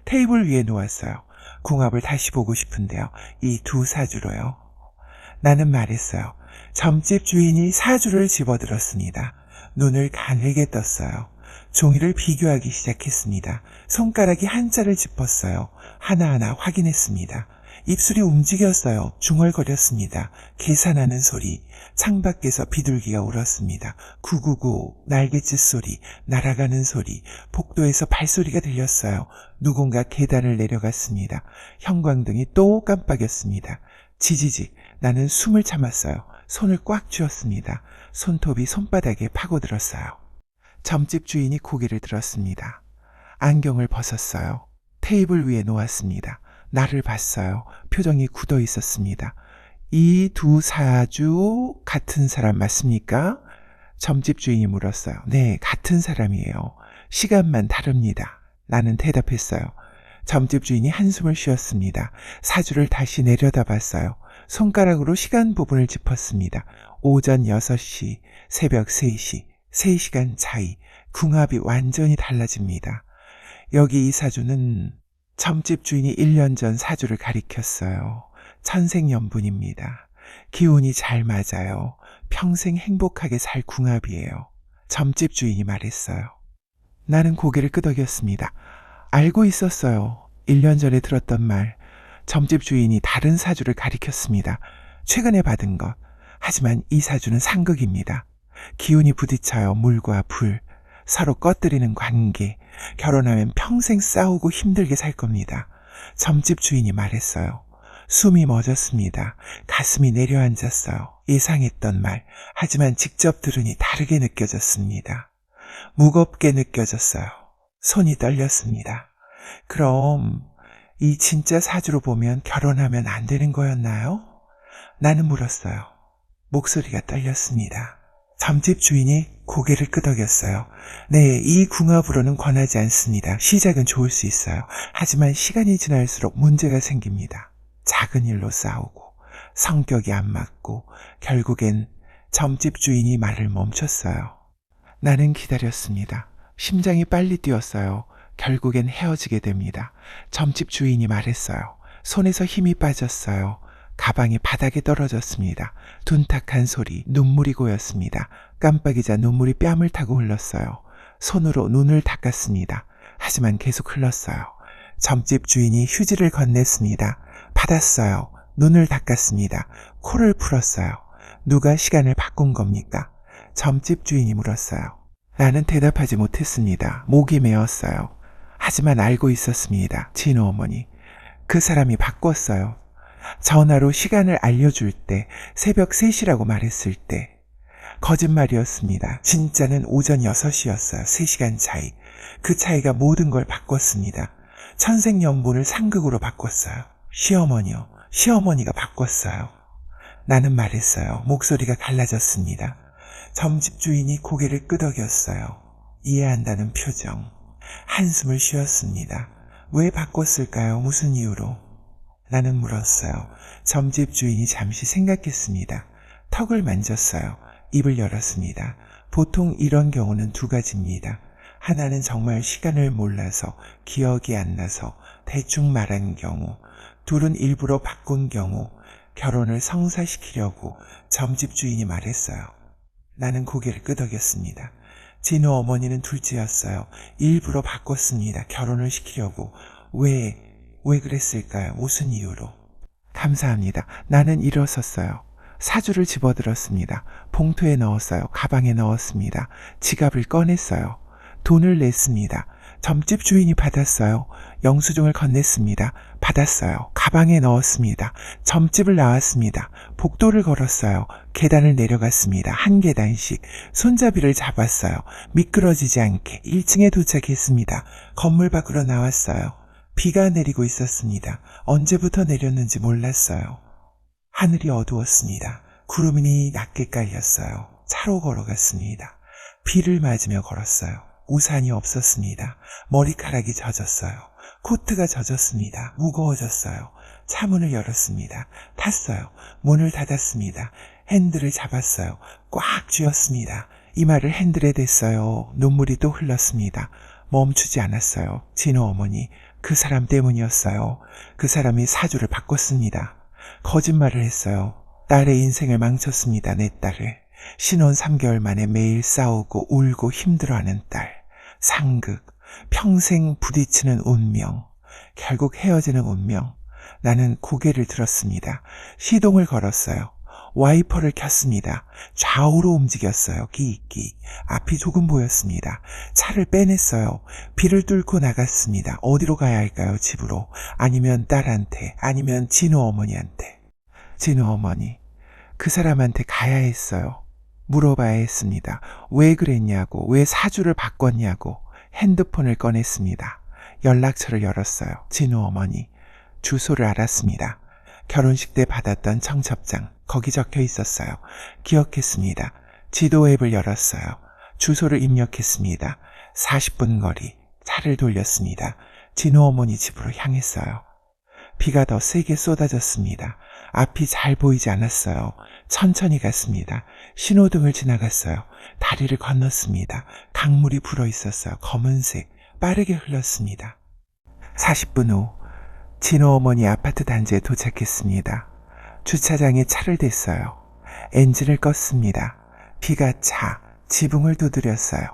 테이블 위에 놓았어요. 궁합을 다시 보고 싶은데요. 이 두 사주로요. 나는 말했어요. 점집 주인이 사주를 집어들었습니다. 눈을 가늘게 떴어요. 종이를 비교하기 시작했습니다. 손가락이 한자를 짚었어요. 하나하나 확인했습니다. 입술이 움직였어요. 중얼거렸습니다. 계산하는 소리, 창밖에서 비둘기가 울었습니다. 구구구, 날갯짓 소리, 날아가는 소리, 복도에서 발소리가 들렸어요. 누군가 계단을 내려갔습니다. 형광등이 또 깜빡였습니다. 지지직, 나는 숨을 참았어요. 손을 꽉 쥐었습니다. 손톱이 손바닥에 파고들었어요. 점집 주인이 고개를 들었습니다. 안경을 벗었어요. 테이블 위에 놓았습니다. 나를 봤어요. 표정이 굳어 있었습니다. 이 두 사주 같은 사람 맞습니까? 점집 주인이 물었어요. 네, 같은 사람이에요. 시간만 다릅니다. 나는 대답했어요. 점집 주인이 한숨을 쉬었습니다. 사주를 다시 내려다봤어요. 손가락으로 시간 부분을 짚었습니다. 오전 6시, 새벽 3시, 3시간 차이, 궁합이 완전히 달라집니다. 여기 이 사주는 점집 주인이 1년 전 사주를 가리켰어요. 천생연분입니다. 기운이 잘 맞아요. 평생 행복하게 살 궁합이에요. 점집 주인이 말했어요. 나는 고개를 끄덕였습니다. 알고 있었어요. 1년 전에 들었던 말. 점집 주인이 다른 사주를 가리켰습니다. 최근에 받은 것. 하지만 이 사주는 상극입니다. 기운이 부딪혀요. 물과 불. 서로 꺼뜨리는 관계. 결혼하면 평생 싸우고 힘들게 살 겁니다. 점집 주인이 말했어요. 숨이 멎었습니다. 가슴이 내려앉았어요. 예상했던 말. 하지만 직접 들으니 다르게 느껴졌습니다. 무겁게 느껴졌어요. 손이 떨렸습니다. 그럼 이 진짜 사주로 보면 결혼하면 안 되는 거였나요? 나는 물었어요. 목소리가 떨렸습니다. 점집 주인이 고개를 끄덕였어요. 네, 이 궁합으로는 권하지 않습니다. 시작은 좋을 수 있어요. 하지만 시간이 지날수록 문제가 생깁니다. 작은 일로 싸우고 성격이 안 맞고 결국엔 점집 주인이 말을 멈췄어요. 나는 기다렸습니다. 심장이 빨리 뛰었어요. 결국엔 헤어지게 됩니다. 점집 주인이 말했어요. 손에서 힘이 빠졌어요. 가방이 바닥에 떨어졌습니다. 둔탁한 소리, 눈물이 고였습니다. 깜빡이자 눈물이 뺨을 타고 흘렀어요. 손으로 눈을 닦았습니다. 하지만 계속 흘렀어요. 점집 주인이 휴지를 건넸습니다. 받았어요. 눈을 닦았습니다. 코를 풀었어요. 누가 시간을 바꾼 겁니까? 점집 주인이 물었어요. 나는 대답하지 못했습니다. 목이 메었어요. 하지만 알고 있었습니다. 진우 어머니. 그 사람이 바꿨어요. 전화로 시간을 알려줄 때, 새벽 3시라고 말했을 때 거짓말이었습니다. 진짜는 오전 6시였어요. 3시간 차이. 그 차이가 모든 걸 바꿨습니다. 천생연분을 상극으로 바꿨어요. 시어머니요. 시어머니가 바꿨어요. 나는 말했어요. 목소리가 갈라졌습니다. 점집 주인이 고개를 끄덕였어요. 이해한다는 표정. 한숨을 쉬었습니다. 왜 바꿨을까요? 무슨 이유로? 나는 물었어요. 점집 주인이 잠시 생각했습니다. 턱을 만졌어요. 입을 열었습니다. 보통 이런 경우는 두 가지입니다. 하나는 정말 시간을 몰라서 기억이 안 나서 대충 말한 경우, 둘은 일부러 바꾼 경우, 결혼을 성사시키려고 점집 주인이 말했어요. 나는 고개를 끄덕였습니다. 진우 어머니는 둘째였어요. 일부러 바꿨습니다. 결혼을 시키려고. 왜 그랬을까요? 무슨 이유로? 감사합니다. 나는 일어섰어요. 사주를 집어들었습니다. 봉투에 넣었어요. 가방에 넣었습니다. 지갑을 꺼냈어요. 돈을 냈습니다. 점집 주인이 받았어요. 영수증을 건넸습니다. 받았어요. 가방에 넣었습니다. 점집을 나왔습니다. 복도를 걸었어요. 계단을 내려갔습니다. 한 계단씩. 손잡이를 잡았어요. 미끄러지지 않게 1층에 도착했습니다. 건물 밖으로 나왔어요. 비가 내리고 있었습니다. 언제부터 내렸는지 몰랐어요. 하늘이 어두웠습니다. 구름이 낮게 깔렸어요. 차로 걸어갔습니다. 비를 맞으며 걸었어요. 우산이 없었습니다. 머리카락이 젖었어요. 코트가 젖었습니다. 무거워졌어요. 차문을 열었습니다. 탔어요. 문을 닫았습니다. 핸들을 잡았어요. 꽉 쥐었습니다. 이마를 핸들에 댔어요. 눈물이 또 흘렀습니다. 멈추지 않았어요. 진우 어머니. 그 사람 때문이었어요. 그 사람이 사주를 바꿨습니다. 거짓말을 했어요. 딸의 인생을 망쳤습니다. 내 딸을. 신혼 3개월 만에 매일 싸우고 울고 힘들어하는 딸. 상극. 평생 부딪히는 운명. 결국 헤어지는 운명. 나는 고개를 들었습니다. 시동을 걸었어요. 와이퍼를 켰습니다. 좌우로 움직였어요. 끼익끼. 앞이 조금 보였습니다. 차를 빼냈어요. 비를 뚫고 나갔습니다. 어디로 가야 할까요? 집으로. 아니면 딸한테. 아니면 진우 어머니한테. 진우 어머니. 그 사람한테 가야 했어요. 물어봐야 했습니다. 왜 그랬냐고. 왜 사주를 바꿨냐고. 핸드폰을 꺼냈습니다. 연락처를 열었어요. 진우 어머니. 주소를 알았습니다. 결혼식 때 받았던 청첩장. 거기 적혀 있었어요. 기억했습니다. 지도 앱을 열었어요. 주소를 입력했습니다. 40분 거리. 차를 돌렸습니다. 진우 어머니 집으로 향했어요. 비가 더 세게 쏟아졌습니다. 앞이 잘 보이지 않았어요. 천천히 갔습니다. 신호등을 지나갔어요. 다리를 건넜습니다. 강물이 불어 있었어요. 검은색. 빠르게 흘렀습니다. 40분 후 진우 어머니 아파트 단지에 도착했습니다. 주차장에 차를 댔어요. 엔진을 껐습니다. 비가 차, 지붕을 두드렸어요.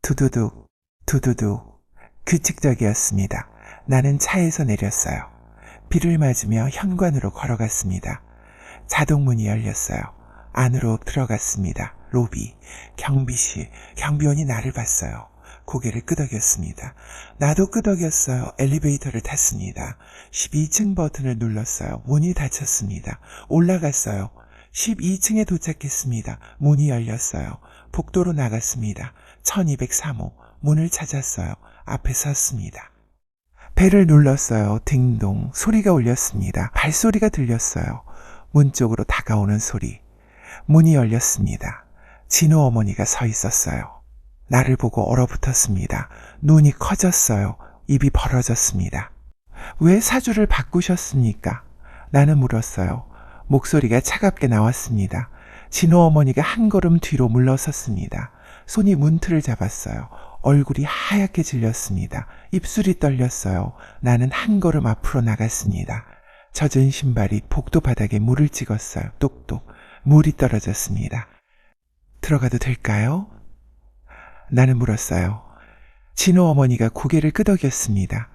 두두둑, 두두둑. 규칙적이었습니다. 나는 차에서 내렸어요. 비를 맞으며 현관으로 걸어갔습니다. 자동문이 열렸어요. 안으로 들어갔습니다. 로비, 경비실, 경비원이 나를 봤어요. 고개를 끄덕였습니다. 나도 끄덕였어요. 엘리베이터를 탔습니다. 12층 버튼을 눌렀어요. 문이 닫혔습니다. 올라갔어요. 12층에 도착했습니다. 문이 열렸어요. 복도로 나갔습니다. 1203호. 문을 찾았어요. 앞에 섰습니다. 벨을 눌렀어요. 딩동. 소리가 울렸습니다. 발소리가 들렸어요. 문 쪽으로 다가오는 소리. 문이 열렸습니다. 진우 어머니가 서 있었어요. 나를 보고 얼어붙었습니다. 눈이 커졌어요. 입이 벌어졌습니다. 왜 사주를 바꾸셨습니까? 나는 물었어요. 목소리가 차갑게 나왔습니다. 진우 어머니가 한 걸음 뒤로 물러섰습니다. 손이 문틀을 잡았어요. 얼굴이 하얗게 질렸습니다. 입술이 떨렸어요. 나는 한 걸음 앞으로 나갔습니다. 젖은 신발이 복도 바닥에 물을 찍었어요. 똑똑. 물이 떨어졌습니다. 들어가도 될까요? 나는 물었어요. 진우 어머니가 고개를 끄덕였습니다.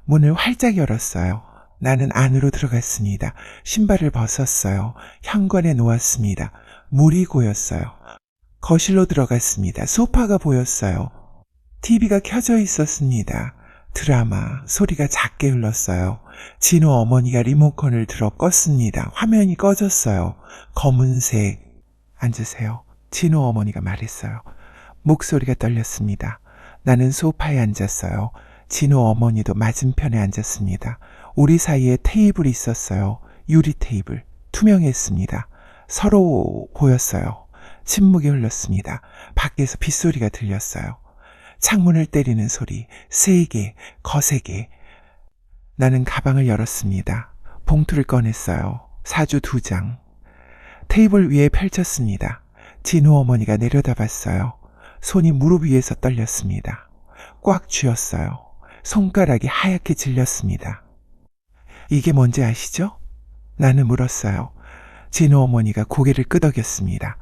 문을 활짝 열었어요. 나는 안으로 들어갔습니다. 신발을 벗었어요. 현관에 놓았습니다. 물이 고였어요. 거실로 들어갔습니다. 소파가 보였어요. TV가 켜져 있었습니다. 드라마, 소리가 작게 흘렀어요. 진우 어머니가 리모컨을 들어 껐습니다. 화면이 꺼졌어요. 검은색. 앉으세요. 진우 어머니가 말했어요. 목소리가 떨렸습니다. 나는 소파에 앉았어요. 진우 어머니도 맞은편에 앉았습니다. 우리 사이에 테이블이 있었어요. 유리 테이블. 투명했습니다. 서로 보였어요. 침묵이 흘렀습니다. 밖에서 빗소리가 들렸어요. 창문을 때리는 소리, 세게, 거세게. 나는 가방을 열었습니다. 봉투를 꺼냈어요. 사주 2장. 테이블 위에 펼쳤습니다. 진우 어머니가 내려다봤어요. 손이 무릎 위에서 떨렸습니다. 꽉 쥐었어요. 손가락이 하얗게 질렸습니다. 이게 뭔지 아시죠? 나는 물었어요. 진우 어머니가 고개를 끄덕였습니다.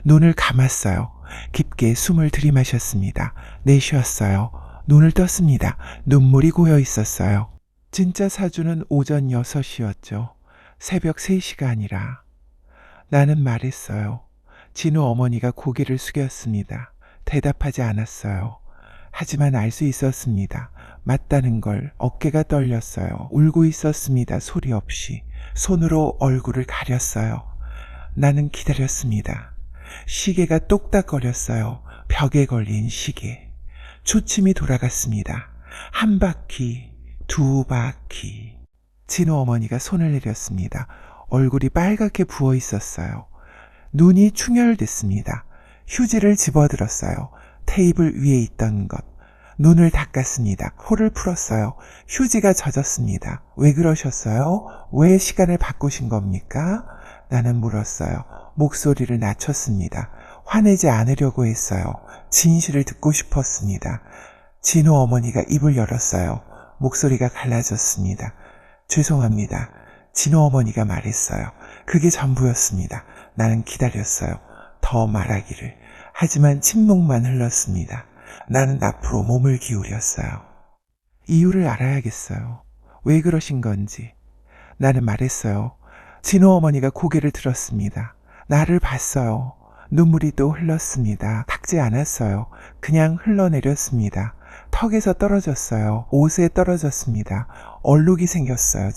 눈을 감았어요. 깊게 숨을 들이마셨습니다. 내쉬었어요. 눈을 떴습니다. 눈물이 고여 있었어요. 진짜 사주는 오전 6시였죠. 새벽 3시가 아니라. 나는 말했어요. 진우 어머니가 고개를 숙였습니다. 대답하지 않았어요. 하지만 알 수 있었습니다. 맞다는 걸. 어깨가 떨렸어요. 울고 있었습니다. 소리 없이. 손으로 얼굴을 가렸어요. 나는 기다렸습니다. 시계가 똑딱거렸어요. 벽에 걸린 시계. 초침이 돌아갔습니다. 한 바퀴, 2바퀴. 진우 어머니가 손을 내렸습니다. 얼굴이 빨갛게 부어 있었어요. 눈이 충혈됐습니다. 휴지를 집어들었어요. 테이블 위에 있던 것. 눈을 닦았습니다. 코를 풀었어요. 휴지가 젖었습니다. 왜 그러셨어요? 왜 시간을 바꾸신 겁니까? 나는 물었어요. 목소리를 낮췄습니다. 화내지 않으려고 했어요. 진실을 듣고 싶었습니다. 진우 어머니가 입을 열었어요. 목소리가 갈라졌습니다. 죄송합니다. 진우 어머니가 말했어요. 그게 전부였습니다. 나는 기다렸어요. 더 말하기를. 하지만 침묵만 흘렀습니다. 나는 앞으로 몸을 기울였어요. 이유를 알아야겠어요. 왜 그러신 건지. 나는 말했어요. 진호 어머니가 고개를 들었습니다. 나를 봤어요. 눈물이 또 흘렀습니다. 닦지 않았어요. 그냥 흘러내렸습니다. 턱에서 떨어졌어요. 옷에 떨어졌습니다. 얼룩이 생겼어요.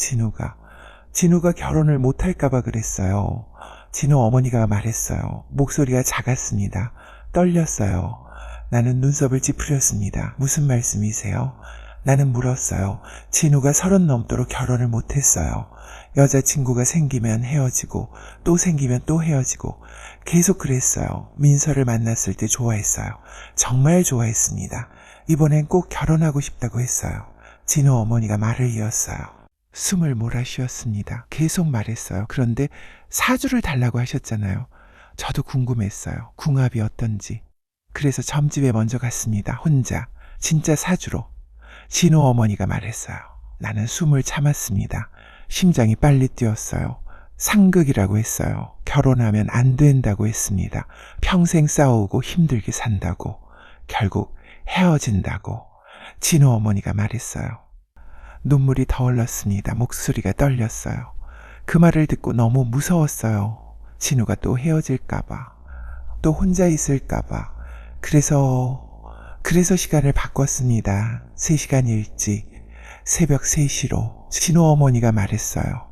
진우가 결혼을 못할까봐 그랬어요. 진우 어머니가 말했어요. 목소리가 작았습니다. 떨렸어요. 나는 눈썹을 찌푸렸습니다. 무슨 말씀이세요? 나는 물었어요. 진우가 30 넘도록 결혼을 못했어요. 여자친구가 생기면 헤어지고 또 생기면 또 헤어지고 계속 그랬어요. 민서를 만났을 때 좋아했어요. 정말 좋아했습니다. 이번엔 꼭 결혼하고 싶다고 했어요. 진우 어머니가 말을 이었어요. 숨을 몰아쉬었습니다. 계속 말했어요. 그런데 사주를 달라고 하셨잖아요. 저도 궁금했어요. 궁합이 어떤지. 그래서 점집에 먼저 갔습니다. 혼자. 진짜 사주로. 진호 어머니가 말했어요. 나는 숨을 참았습니다. 심장이 빨리 뛰었어요. 상극이라고 했어요. 결혼하면 안 된다고 했습니다. 평생 싸우고 힘들게 산다고. 결국 헤어진다고. 진호 어머니가 말했어요. 눈물이 더 흘렀습니다. 목소리가 떨렸어요. 그 말을 듣고 너무 무서웠어요. 진우가 또 헤어질까봐, 또 혼자 있을까봐. 그래서 시간을 바꿨습니다. 3시간 일찍, 새벽 3시로. 진우 어머니가 말했어요.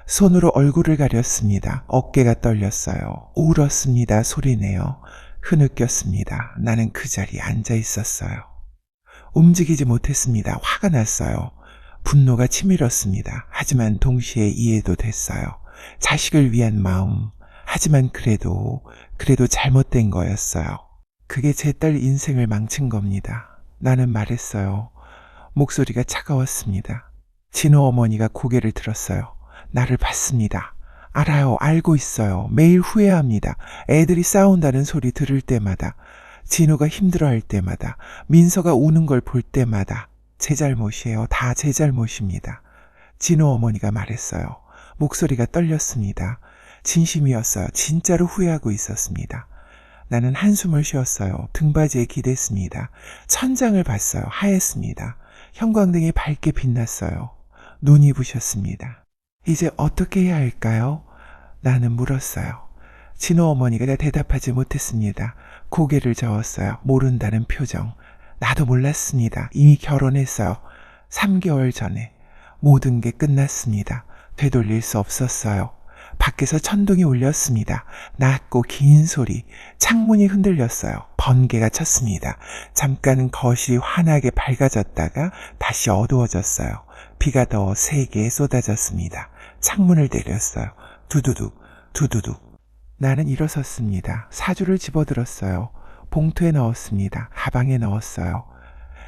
손으로 얼굴을 가렸습니다. 어깨가 떨렸어요. 울었습니다. 소리내어. 흐느꼈습니다. 나는 그 자리에 앉아 있었어요. 움직이지 못했습니다. 화가 났어요. 분노가 치밀었습니다. 하지만 동시에 이해도 됐어요. 자식을 위한 마음. 하지만 그래도 잘못된 거였어요. 그게 제 딸 인생을 망친 겁니다. 나는 말했어요. 목소리가 차가웠습니다. 진호 어머니가 고개를 들었어요. 나를 봤습니다. 알아요. 알고 있어요. 매일 후회합니다. 애들이 싸운다는 소리 들을 때마다, 진호가 힘들어할 때마다, 민서가 우는 걸 볼 때마다 제 잘못이에요. 다 제 잘못입니다. 진호 어머니가 말했어요. 목소리가 떨렸습니다. 진심이었어요. 진짜로 후회하고 있었습니다. 나는 한숨을 쉬었어요. 등받이에 기댔습니다. 천장을 봤어요. 하였습니다. 형광등이 밝게 빛났어요. 눈이 부셨습니다. 이제 어떻게 해야 할까요? 나는 물었어요. 진호 어머니가 대답하지 못했습니다. 고개를 저었어요. 모른다는 표정. 나도 몰랐습니다. 이미 결혼했어요. 3개월 전에. 모든 게 끝났습니다. 되돌릴 수 없었어요. 밖에서 천둥이 울렸습니다. 낮고 긴 소리. 창문이 흔들렸어요. 번개가 쳤습니다. 잠깐 거실이 환하게 밝아졌다가 다시 어두워졌어요. 비가 더 세게 쏟아졌습니다. 창문을 내렸어요. 두두둑, 두두둑. 나는 일어섰습니다. 사주를 집어들었어요. 봉투에 넣었습니다. 가방에 넣었어요.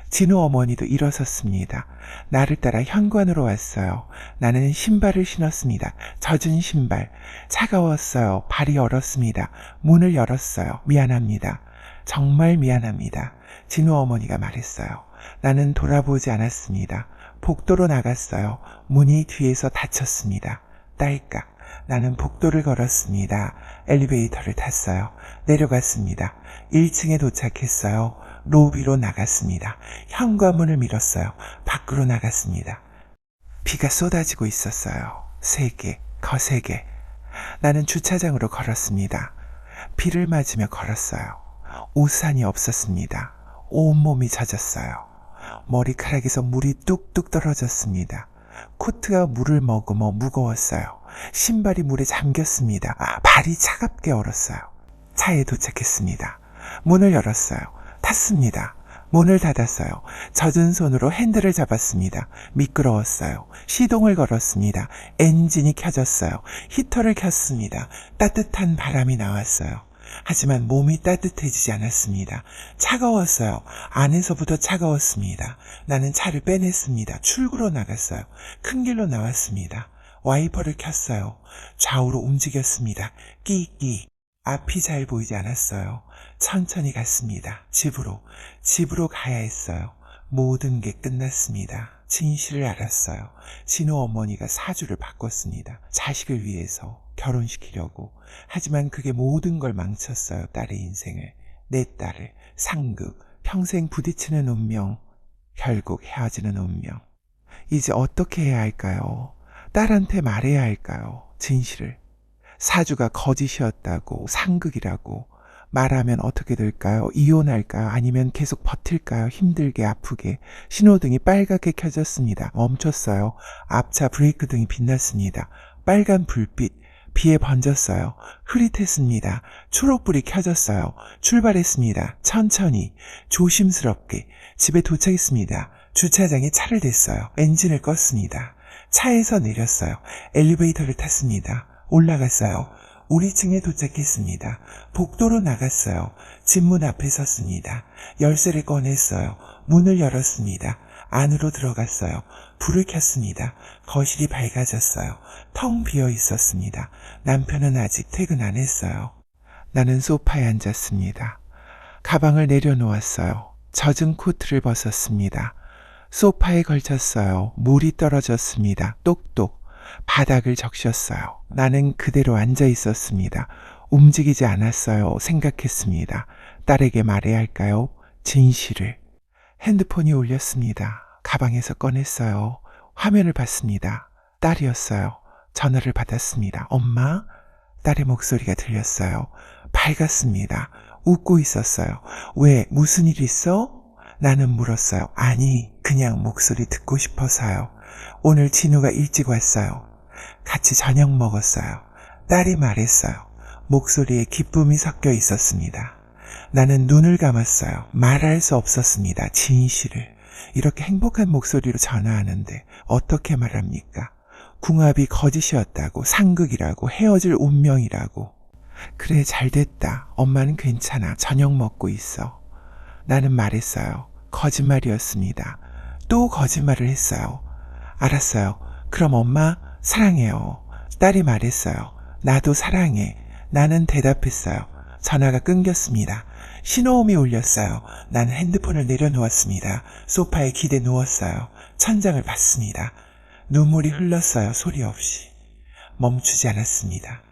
진우 어머니도 일어섰습니다. 나를 따라 현관으로 왔어요. 나는 신발을 신었습니다. 젖은 신발. 차가웠어요. 발이 얼었습니다. 문을 열었어요. 미안합니다. 정말 미안합니다. 진우 어머니가 말했어요. 나는 돌아보지 않았습니다. 복도로 나갔어요. 문이 뒤에서 닫혔습니다. 딸깍. 나는 복도를 걸었습니다. 엘리베이터를 탔어요. 내려갔습니다. 1층에 도착했어요. 로비로 나갔습니다. 현관문을 밀었어요. 밖으로 나갔습니다. 비가 쏟아지고 있었어요. 세게, 거세게. 나는 주차장으로 걸었습니다. 비를 맞으며 걸었어요. 우산이 없었습니다. 온몸이 젖었어요. 머리카락에서 물이 뚝뚝 떨어졌습니다. 코트가 물을 머금어 무거웠어요. 신발이 물에 잠겼습니다. 발이 차갑게 얼었어요. 차에 도착했습니다. 문을 열었어요. 탔습니다. 문을 닫았어요. 젖은 손으로 핸들을 잡았습니다. 미끄러웠어요. 시동을 걸었습니다. 엔진이 켜졌어요. 히터를 켰습니다. 따뜻한 바람이 나왔어요. 하지만 몸이 따뜻해지지 않았습니다. 차가웠어요. 안에서부터 차가웠습니다. 나는 차를 빼냈습니다. 출구로 나갔어요. 큰 길로 나왔습니다. 와이퍼를 켰어요. 좌우로 움직였습니다. 끼끼. 앞이 잘 보이지 않았어요. 천천히 갔습니다. 집으로 가야 했어요. 모든 게 끝났습니다. 진실을 알았어요. 진호 어머니가 사주를 바꿨습니다. 자식을 위해서 결혼시키려고. 하지만 그게 모든 걸 망쳤어요. 딸의 인생을. 내 딸을. 상극. 평생 부딪히는 운명. 결국 헤어지는 운명. 이제 어떻게 해야 할까요? 딸한테 말해야 할까요? 진실을. 사주가 거짓이었다고, 상극이라고 말하면 어떻게 될까요? 이혼할까요? 아니면 계속 버틸까요? 힘들게 아프게. 신호등이 빨갛게 켜졌습니다. 멈췄어요. 앞차 브레이크 등이 빛났습니다. 빨간 불빛 비에 번졌어요. 흐릿했습니다. 초록불이 켜졌어요. 출발했습니다. 천천히 조심스럽게 집에 도착했습니다. 주차장에 차를 댔어요. 엔진을 껐습니다. 차에서 내렸어요. 엘리베이터를 탔습니다. 올라갔어요. 우리 층에 도착했습니다. 복도로 나갔어요. 집 문 앞에 섰습니다. 열쇠를 꺼냈어요. 문을 열었습니다. 안으로 들어갔어요. 불을 켰습니다. 거실이 밝아졌어요. 텅 비어 있었습니다. 남편은 아직 퇴근 안 했어요. 나는 소파에 앉았습니다. 가방을 내려놓았어요. 젖은 코트를 벗었습니다. 소파에 걸쳤어요. 물이 떨어졌습니다. 똑똑. 바닥을 적셨어요. 나는 그대로 앉아 있었습니다. 움직이지 않았어요. 생각했습니다. 딸에게 말해야 할까요? 진실을. 핸드폰이 울렸습니다. 가방에서 꺼냈어요. 화면을 봤습니다. 딸이었어요. 전화를 받았습니다. 엄마? 딸의 목소리가 들렸어요. 밝았습니다. 웃고 있었어요. 왜? 무슨 일 있어? 나는 물었어요. 아니, 그냥 목소리 듣고 싶어서요. 오늘 진우가 일찍 왔어요. 같이 저녁 먹었어요. 딸이 말했어요. 목소리에 기쁨이 섞여 있었습니다. 나는 눈을 감았어요. 말할 수 없었습니다. 진실을. 이렇게 행복한 목소리로 전화하는데 어떻게 말합니까? 궁합이 거짓이었다고, 상극이라고, 헤어질 운명이라고. 그래, 잘됐다. 엄마는 괜찮아. 저녁 먹고 있어. 나는 말했어요. 거짓말이었습니다. 또 거짓말을 했어요. 알았어요. 그럼 엄마 사랑해요. 딸이 말했어요. 나도 사랑해. 나는 대답했어요. 전화가 끊겼습니다. 신호음이 울렸어요. 나는 핸드폰을 내려놓았습니다. 소파에 기대 누웠어요. 천장을 봤습니다. 눈물이 흘렀어요. 소리 없이. 멈추지 않았습니다.